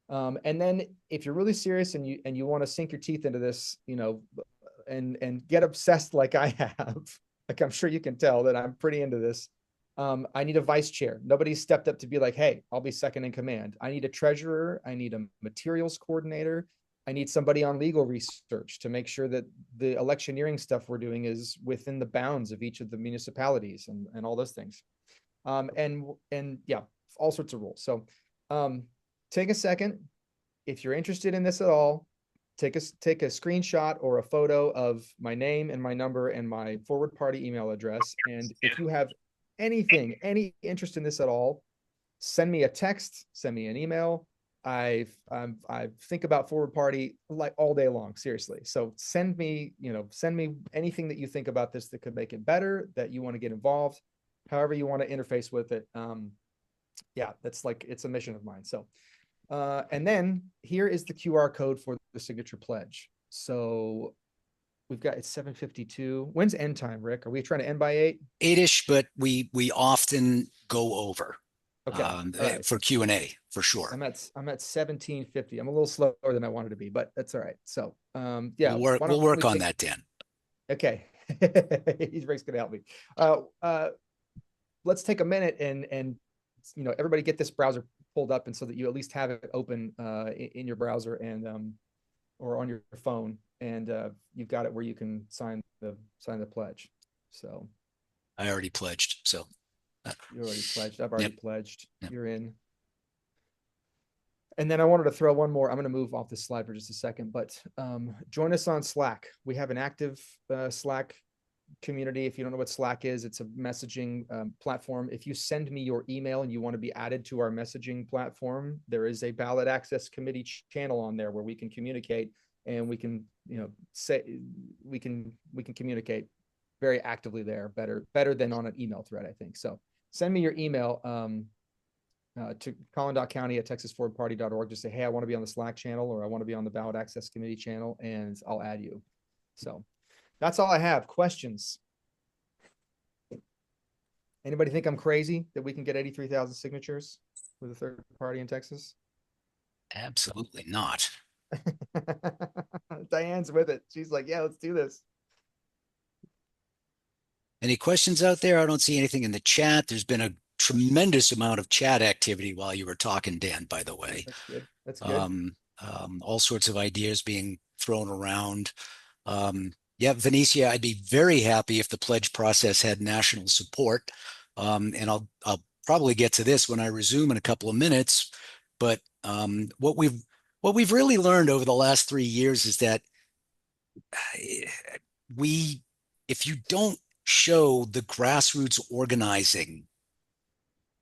And then if you're really serious and you want to sink your teeth into this, and get obsessed like I have, like I'm sure you can tell that I'm pretty into this. I need a vice chair. Nobody stepped up to be like, hey, I'll be second in command. I need a treasurer. I need a materials coordinator. I need somebody on legal research to make sure that the electioneering stuff we're doing is within the bounds of each of the municipalities and all those things. And yeah, all sorts of rules. So take a second. If you're interested in this at all, take a screenshot or a photo of my name and my number and my forward party email address. And if you have any interest in this at all, send me a text, send me an email. I think about forward party like all day long, seriously. So send me anything that you think about this that could make it better, that you want to get involved, however you want to interface with it. Yeah, it's a mission of mine. So, and then here is the QR code for the signature pledge. So it's 7:52. When's end time, Rick? Are we trying to end by 8? 8-ish, but we often go over. Okay. Right. For Q&A for sure. I'm at 17:50. I'm a little slower than I wanted to be, but that's all right. So yeah, we'll work on that, Dan. Okay. Rick's gonna help me. Let's take a minute and everybody get this browser pulled up, and so that you at least have it open in your browser and or on your phone, and you've got it where you can sign the pledge. So I already pledged, so you already pledged. I've already pledged. Yep. You're in. And then I wanted to throw one more. I'm going to move off this slide for just a second, but join us on Slack. We have an active Slack community. If you don't know what Slack is, it's a messaging platform. If you send me your email and you want to be added to our messaging platform, there is a ballot access committee channel on there where we can communicate, and we can we can communicate very actively there, better than on an email thread, I think. So send me your email to colin.county@texasforwardparty.org. Just say, hey, I want to be on the Slack channel, or I want to be on the ballot access committee channel, and I'll add you. So that's all I have. Questions? Anybody think I'm crazy that we can get 83,000 signatures with a third party in Texas? Absolutely not. Diane's with it. She's like, yeah, let's do this. Any questions out there? I don't see anything in the chat. There's been a tremendous amount of chat activity while you were talking, Dan, by the way. That's good. That's good. All sorts of ideas being thrown around. Yeah, Venetia, I'd be very happy if the pledge process had national support. And I'll probably get to this when I resume in a couple of minutes. But what we've really learned over the last 3 years is that if you don't show the grassroots organizing,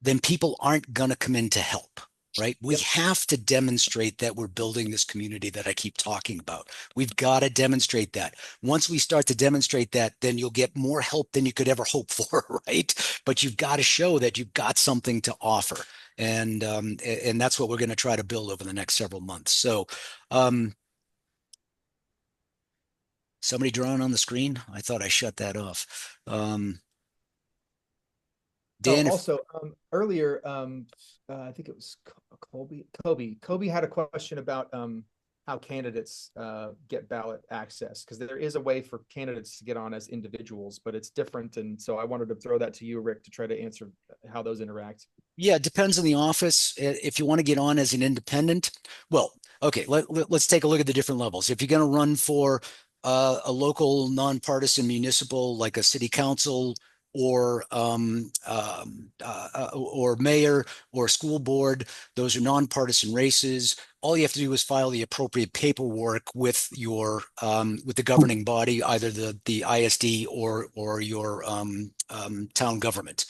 then people aren't going to come in to help, right? We have to demonstrate that we're building this community that I keep talking about. We've got to demonstrate that. Once we start to demonstrate that, then you'll get more help than you could ever hope for, right? But you've got to show that you've got something to offer. And that's what we're going to try to build over the next several months. So somebody drawing on the screen? I thought I shut that off. Dan, Also, earlier, I think it was Kobe had a question about how candidates get ballot access, because there is a way for candidates to get on as individuals, but it's different. And so I wanted to throw that to you, Rick, to try to answer how those interact. yeah, it depends on the office. If you want to get on as an independent, well, okay, let's take a look at the different levels. If you're going to run for a local nonpartisan municipal, like a city council or mayor or school board, those are nonpartisan races. All you have to do is file the appropriate paperwork with with the governing body, either the ISD or your town government.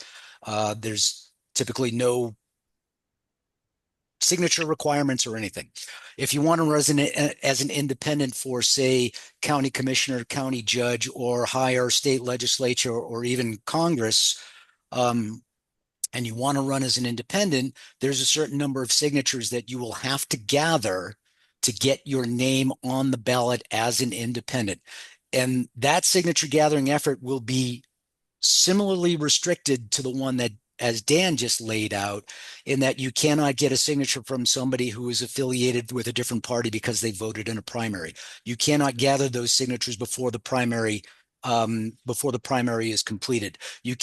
There's typically no signature requirements or anything. If you want to resonate as an independent for, say, county commissioner, county judge, or higher state legislature, or even Congress, and you want to run as an independent, there's a certain number of signatures that you will have to gather to get your name on the ballot as an independent. And that signature gathering effort will be similarly restricted to the one that, as Dan just laid out, in that you cannot get a signature from somebody who is affiliated with a different party because they voted in a primary. You cannot gather those signatures before the primary is completed. You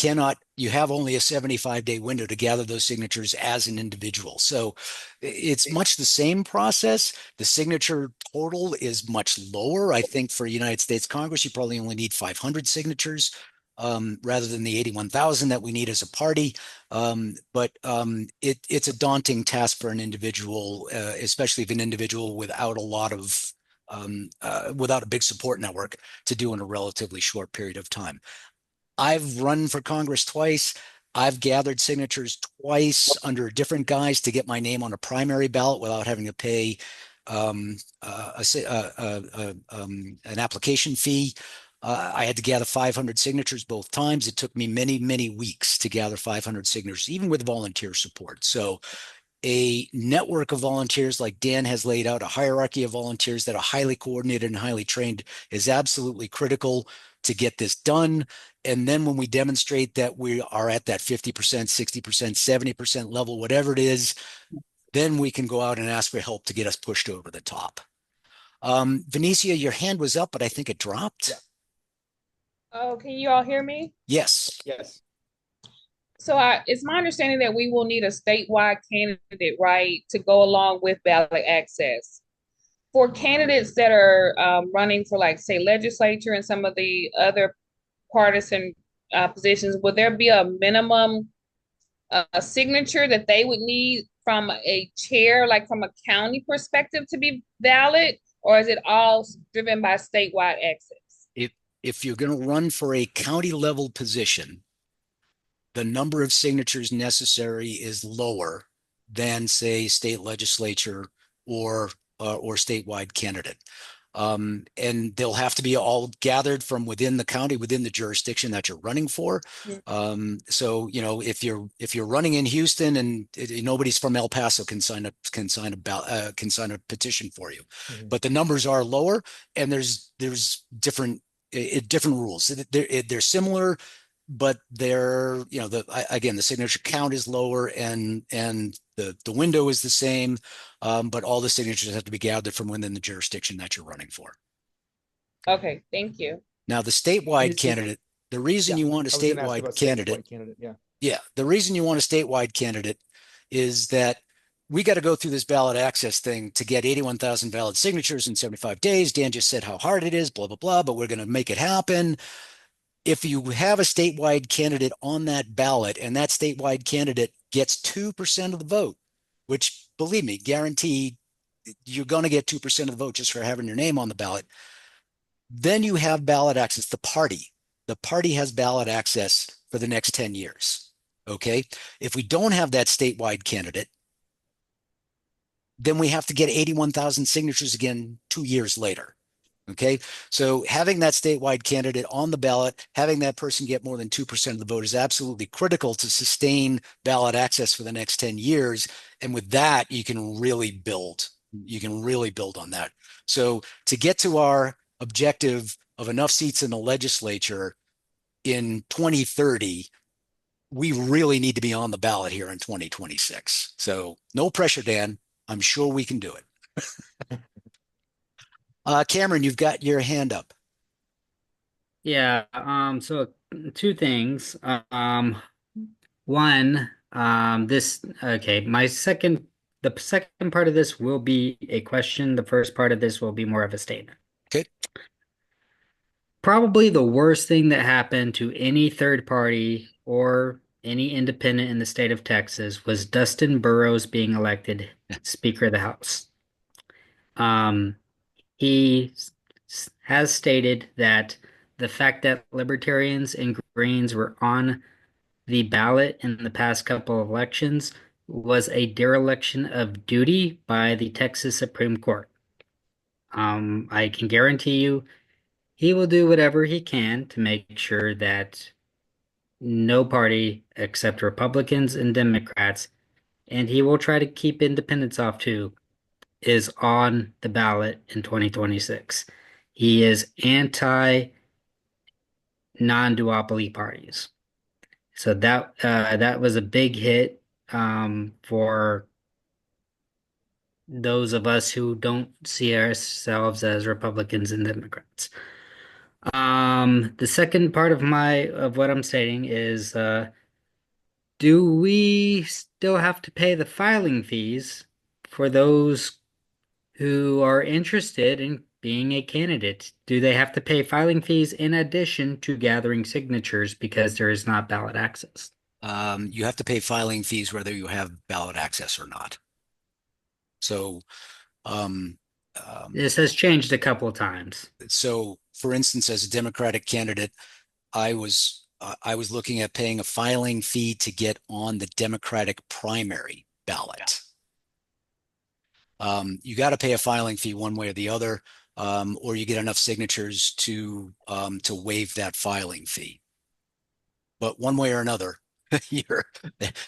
have only a 75-day window to gather those signatures as an individual. So it's much the same process. The signature total is much lower. I think for United States Congress, you probably only need 500 signatures. Rather than the 81,000 that we need as a party. But it's a daunting task for an individual, especially if an individual without a big support network, to do in a relatively short period of time. I've run for Congress twice. I've gathered signatures twice under different guise to get my name on a primary ballot without having to pay an application fee. I had to gather 500 signatures both times. It took me many, many weeks to gather 500 signatures, even with volunteer support. So a network of volunteers like Dan has laid out, a hierarchy of volunteers that are highly coordinated and highly trained, is absolutely critical to get this done. And then when we demonstrate that we are at that 50%, 60%, 70% level, whatever it is, then we can go out and ask for help to get us pushed over the top. Venetia, your hand was up, but I think it dropped. Yeah. Oh, can you all hear me? Yes. Yes. So it's my understanding that we will need a statewide candidate, right, to go along with ballot access. For candidates that are running for, like, say, legislature and some of the other partisan positions, would there be a minimum signature that they would need from a chair, like from a county perspective, to be valid? Or is it all driven by statewide access? If you're going to run for a county level position, the number of signatures necessary is lower than, say, state legislature or statewide candidate. And they'll have to be all gathered from within the county, within the jurisdiction that you're running for. So, if you're running in Houston and nobody's from El Paso can sign a petition for you, but the numbers are lower, and there's different rules. They're similar, but they're, again, the signature count is lower, and the window is the same, but all the signatures have to be gathered from within the jurisdiction that you're running for. Okay, thank you. Now, the statewide candidate, the reason you want a statewide candidate, the reason you want a statewide candidate is that we got to go through this ballot access thing to get 81,000 valid signatures in 75 days. Dan just said how hard it is, blah, blah, blah, but we're going to make it happen. If you have a statewide candidate on that ballot and that statewide candidate gets 2% of the vote, which, believe me, guaranteed you're going to get 2% of the vote just for having your name on the ballot, then you have ballot access. The party has ballot access for the next 10 years. Okay. If we don't have that statewide candidate, then we have to get 81,000 signatures again 2 years later. Okay. So having that statewide candidate on the ballot, having that person get more than 2% of the vote is absolutely critical to sustain ballot access for the next 10 years. And with that, you can really build on that. So to get to our objective of enough seats in the legislature in 2030, we really need to be on the ballot here in 2026. So no pressure, Dan. I'm sure we can do it. Cameron, you've got your hand up. Yeah, so two things. One, the second part of this will be a question. The first part of this will be more of a statement. Okay. Probably the worst thing that happened to any third party or any independent in the state of Texas was Dustin Burrows being elected Speaker of the House. He has stated that the fact that libertarians and Greens were on the ballot in the past couple of elections was a dereliction of duty by the Texas Supreme Court. I can guarantee you he will do whatever he can to make sure that no party except Republicans and Democrats, and he will try to keep independents off too, is on the ballot in 2026. He is anti non-duopoly parties. So that was a big hit for those of us who don't see ourselves as Republicans and Democrats. The second part of what I'm stating is, do we still have to pay the filing fees for those who are interested in being a candidate? Do they have to pay filing fees in addition to gathering signatures because there is not ballot access? You have to pay filing fees whether you have ballot access or not. So, this has changed a couple of times. So, for instance, as a Democratic candidate, I was looking at paying a filing fee to get on the Democratic primary ballot. You got to pay a filing fee one way or the other, or you get enough signatures to waive that filing fee. But one way or another,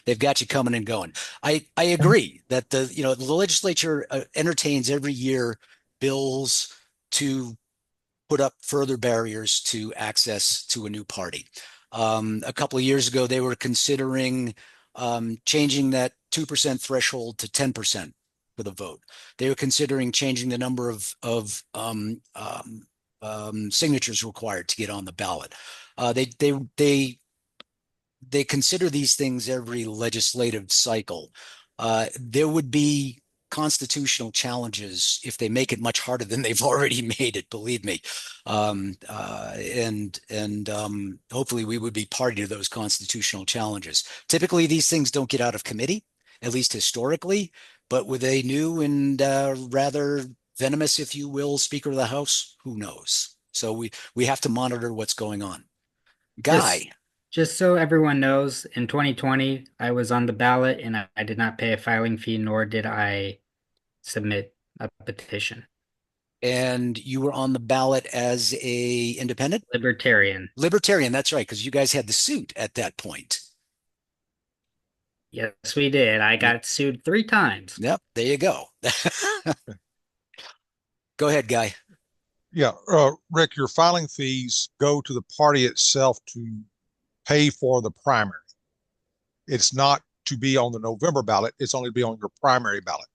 they've got you coming and going. I agree that the legislature entertains every year bills to put up further barriers to access to a new party. A couple of years ago, they were considering changing that 2% threshold to 10% for the vote. They were considering changing the number of signatures required to get on the ballot. They consider these things every legislative cycle. There would be constitutional challenges if they make it much harder than they've already made it, believe me. Hopefully we would be party to those constitutional challenges. Typically, these things don't get out of committee, at least historically, but with a new and rather venomous, if you will, Speaker of the House, who knows? So we have to monitor what's going on. Guy. Just so everyone knows, in 2020, I was on the ballot and I did not pay a filing fee, nor did I submit a petition. And you were on the ballot as a independent? Libertarian. Libertarian, that's right, because you guys had the suit at that point. Yes, we did. I got sued 3 times. Yep, there you go. Go ahead, Guy. Yeah, Rick, your filing fees go to the party itself to pay for the primary. It's not to be on the November ballot. It's only to be on your primary ballot.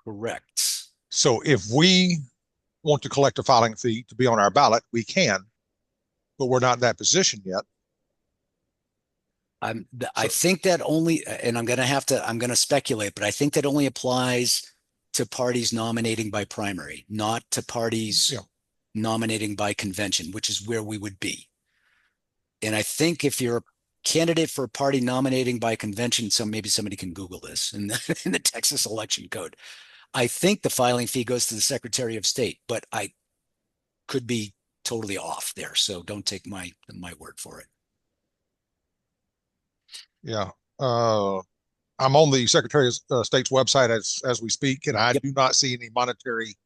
Correct. So if we want to collect a filing fee to be on our ballot, we can, but we're not in that position yet. I think that only, and I'm going to speculate, but I think that only applies to parties nominating by primary, not to parties nominating by convention, which is where we would be. And I think if you're a candidate for a party nominating by convention, maybe somebody can Google this in the Texas election code. I think the filing fee goes to the Secretary of State, but I could be totally off there. So don't take my word for it. Yeah. I'm on the Secretary of State's website as we speak, and I do not see any monetary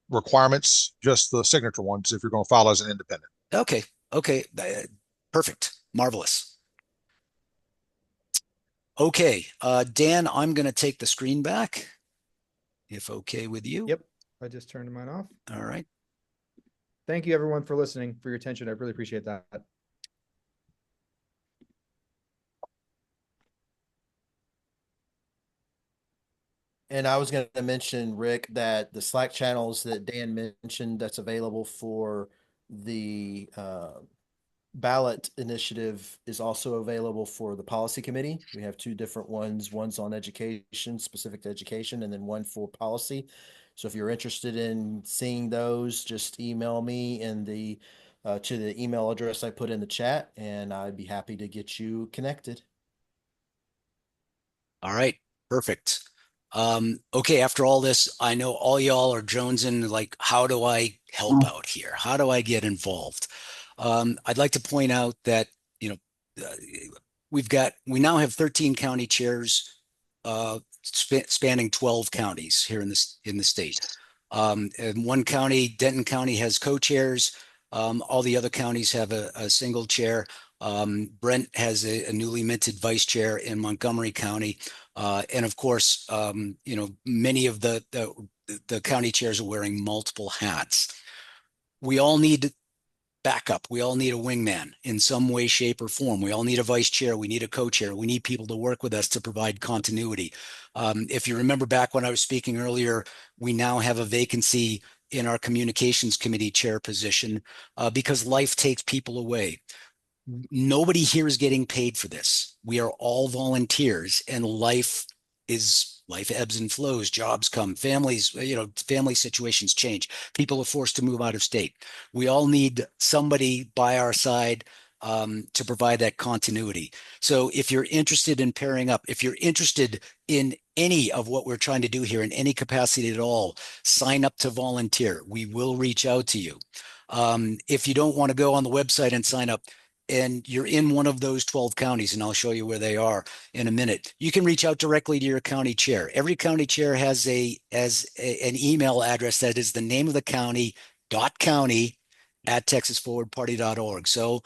requirements, just the signature ones if you're going to file as an independent. Okay. Perfect. Marvelous. Okay. Dan, I'm going to take the screen back, if okay with you. Yep. I just turned mine off. All right. Thank you, everyone, for listening, for your attention. I really appreciate that. And I was going to mention, Rick, that the Slack channels that Dan mentioned that's available for the ballot initiative is also available for the policy committee. We have two different ones. One's on education, specific to education, and then one for policy. So if you're interested in seeing those, just email me in the to the email address I put in the chat, and I'd be happy to get you connected. All right, perfect. Okay, after all this, I know all y'all are jonesing, like, how do I help out here? How do I get involved? I'd like to point out that, uh, we now have 13 county chairs spanning 12 counties here in the state. And one county, Denton County, has co-chairs. All the other counties have a single chair. Brent has a newly minted vice chair in Montgomery County. And of course, many of the county chairs are wearing multiple hats. We all need backup. We all need a wingman in some way, shape, or form. We all need a vice chair. We need a co-chair. We need people to work with us to provide continuity. If you remember back when I was speaking earlier, we now have a vacancy in our communications committee chair position because life takes people away. Nobody here is getting paid for this. We are all volunteers, and life ebbs and flows. Jobs come, families, family situations change. People are forced to move out of state. We all need somebody by our side to provide that continuity. So if you're interested in pairing up, if you're interested in any of what we're trying to do here in any capacity at all, sign up to volunteer. We will reach out to you. If you don't want to go on the website and sign up, and you're in one of those 12 counties, and I'll show you where they are in a minute, you can reach out directly to your county chair. Every county chair has an email address that is the name of the county.county@texasforwardparty.org. So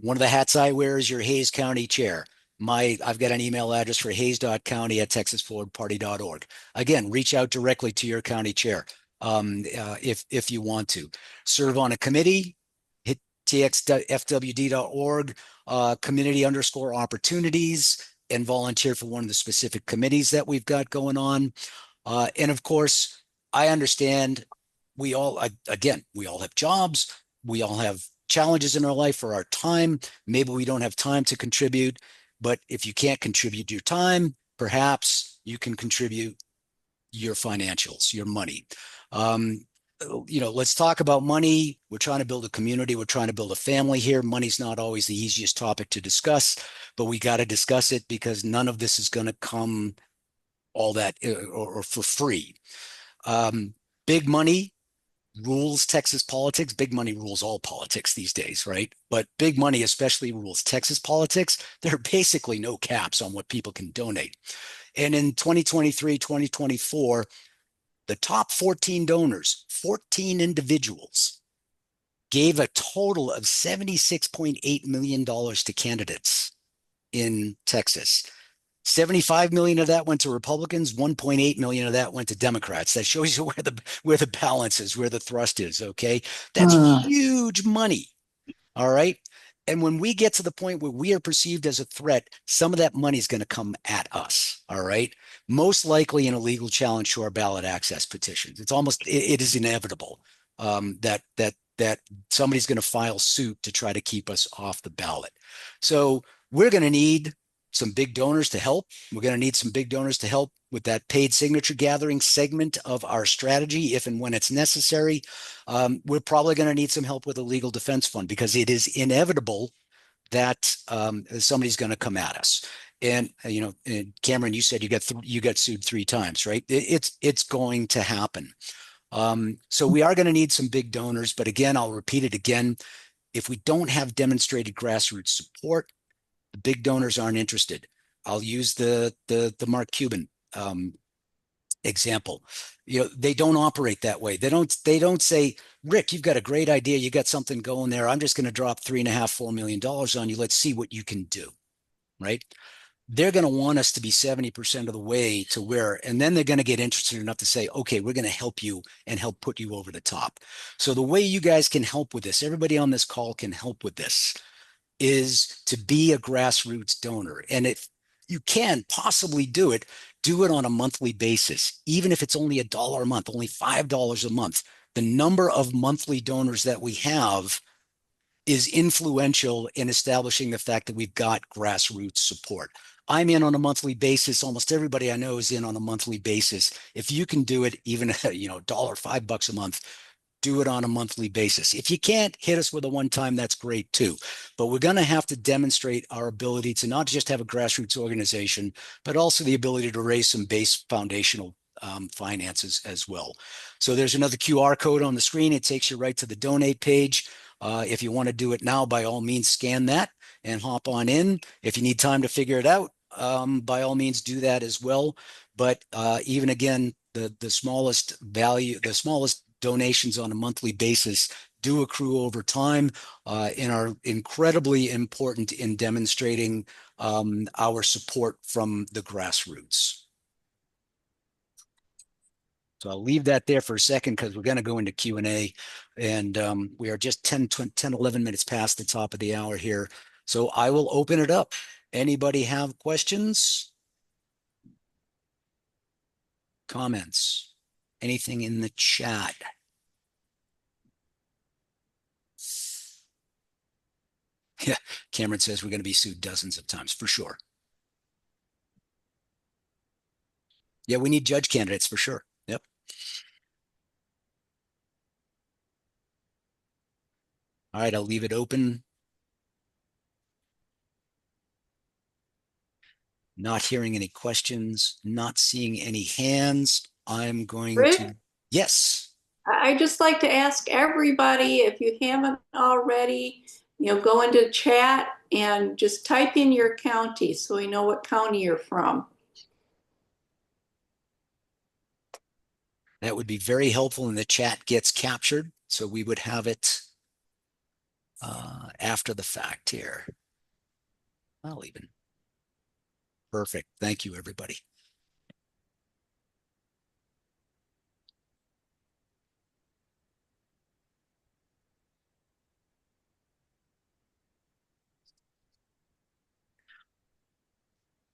one of the hats I wear is your Hayes County chair. I've got an email address for hayes.county@texasforwardparty.org. Again, reach out directly to your county chair if you want to. Serve on a committee, hit txfwd.org, community_opportunities, and volunteer for one of the specific committees that we've got going on. And of course, I understand we all have jobs. We all have challenges in our life for our time. Maybe we don't have time to contribute, but if you can't contribute your time, perhaps you can contribute your financials, your money. Let's talk about money. We're trying to build a community. We're trying to build a family here. Money's not always the easiest topic to discuss, but we got to discuss it because none of this is going to come all that or for free. Big money rules Texas politics. Big money rules all politics these days, right? But big money especially rules Texas politics. There are basically no caps on what people can donate. And in 2023, 2024, the top 14 donors, 14 individuals, gave a total of $76.8 million to candidates in Texas. 75 million of that went to Republicans, 1.8 million of that went to Democrats. That shows you where the balance is, where the thrust is, okay? That's huge money, all right? And when we get to the point where we are perceived as a threat, some of that money is going to come at us, all right? Most likely an illegal challenge to our ballot access petitions. It is inevitable that somebody's going to file suit to try to keep us off the ballot. So we're going to need some big donors to help. We're going to need some big donors to help with that paid signature gathering segment of our strategy, if and when it's necessary. We're probably going to need some help with a legal defense fund because it is inevitable that somebody's going to come at us. And and Cameron, you said you got sued 3 times, right? It's going to happen. So we are going to need some big donors, but again, I'll repeat it again. If we don't have demonstrated grassroots support, the big donors aren't interested. I'll use the Mark Cuban example. They don't operate that way. They don't say, Rick, you've got a great idea. You got something going there. I'm just going to drop $3.5–4 million on you. Let's see what you can do, right? They're going to want us to be 70% of the way to where, and then they're going to get interested enough to say, okay, we're going to help you and help put you over the top. So the way you guys can help with this, everybody on this call can help with this, is to be a grassroots donor. And if you can possibly do it, do it on a monthly basis, even if it's only $1 a month, only $5 a month. The number of monthly donors that we have is influential in establishing the fact that we've got grassroots support. I'm in on a monthly basis. Almost everybody I know is in on a monthly basis. If you can do it, even $1, $5 a month, do it on a monthly basis. If you can't, hit us with a one-time, that's great too. But we're going to have to demonstrate our ability to not just have a grassroots organization, but also the ability to raise some base foundational finances as well. So there's another QR code on the screen. It takes you right to the donate page. If you want to do it now, by all means, scan that and hop on in. If you need time to figure it out, by all means, do that as well. But even again, the smallest value, the smallest donations on a monthly basis do accrue over time and are incredibly important in demonstrating our support from the grassroots. So I'll leave that there for a second because we're going to go into Q&A, and we are just 10, 11 minutes past the top of the hour here. So I will open it up. Anybody have questions? Comments? Anything in the chat? Yeah, Cameron says we're going to be sued dozens of times, for sure. Yeah, we need judge candidates for sure. Yep. All right, I'll leave it open. Not hearing any questions, not seeing any hands. I'm going Rick? to, yes. I'd just like to ask everybody, if you haven't already, go into chat and just type in your county so we know what county you're from. That would be very helpful, and the chat gets captured. So we would have it after the fact here. I'll even. Perfect. Thank you, everybody.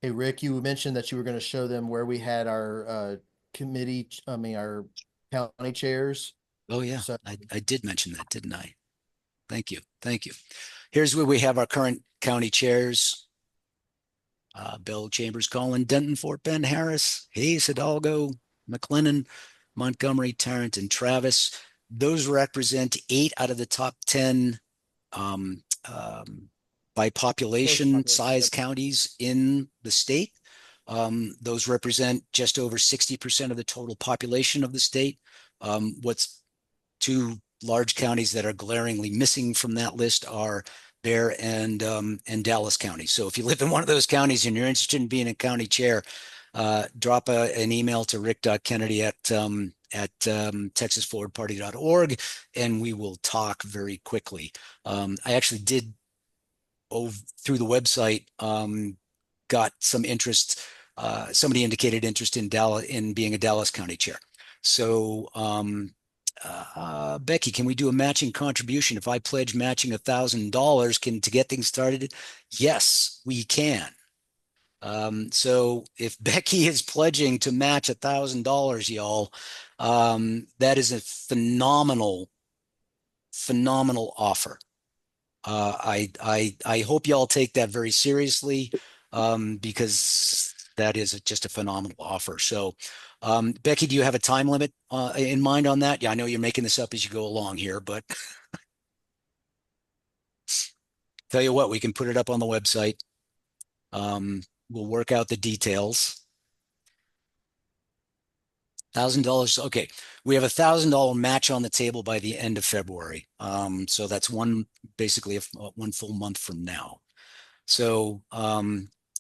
Hey, Rick, you mentioned that you were going to show them where we had our our county chairs. Oh, yeah. So I did mention that, didn't I? Thank you. Thank you. Here's where we have our current county chairs. Bill Chambers, Collin, Denton, Fort Bend, Harris, Hayes, Hidalgo, McLennan, Montgomery, Tarrant, and Travis. Those represent 8 out of the top 10 by population size counties in the state. Those represent just over 60% of the total population of the state. What's 2 large counties that are glaringly missing from that list are Bear and Dallas County. So if you live in one of those counties and you're interested in being a county chair, drop an email to rick.kennedy at texasforwardparty.org, and we will talk very quickly. I actually did, through the website, got some interest. Somebody indicated interest in being a Dallas County chair. So Becky, can we do a matching contribution? If I pledge matching $1,000 to get things started? Yes, we can. So if Becky is pledging to match $1,000, y'all, that is a phenomenal offer. I hope y'all take that very seriously, because that is just a phenomenal offer. So, Becky, do you have a time limit in mind on that? Yeah, I know you're making this up as you go along here, but tell you what, we can put it up on the website. We'll work out the details. $1,000. Okay, we have $1,000 match on the table by the end of February. So that's basically one full month from now. So,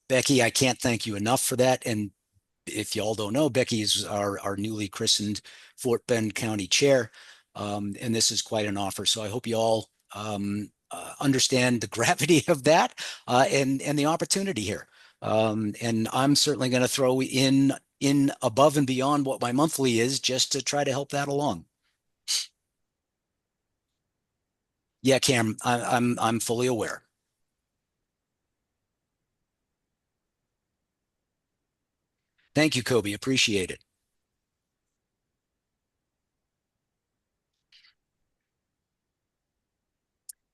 Becky, I can't thank you enough for that. And if y'all don't know, Becky is our newly christened Fort Bend County Chair. And this is quite an offer. So I hope you all understand the gravity of that and the opportunity here. And I'm certainly going to throw in above and beyond what my monthly is, just to try to help that along. Yeah, Cam, I'm fully aware. Thank you, Kobe. Appreciate it.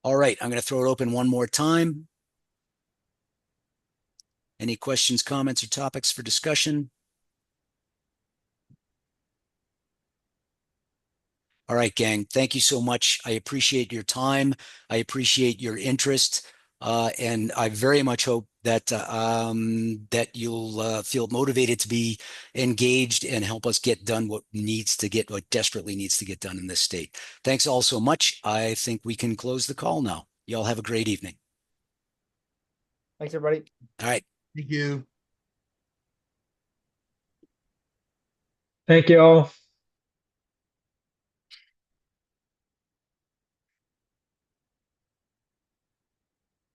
All right, I'm going to throw it open one more time. Any questions, comments, or topics for discussion? All right, gang. Thank you so much. I appreciate your time. I appreciate your interest. And I very much hope that that you'll feel motivated to be engaged and help us get done what desperately needs to get done in this state. Thanks all so much. I think we can close the call now. Y'all have a great evening. Thanks, everybody. All right. Thank you. Thank you all.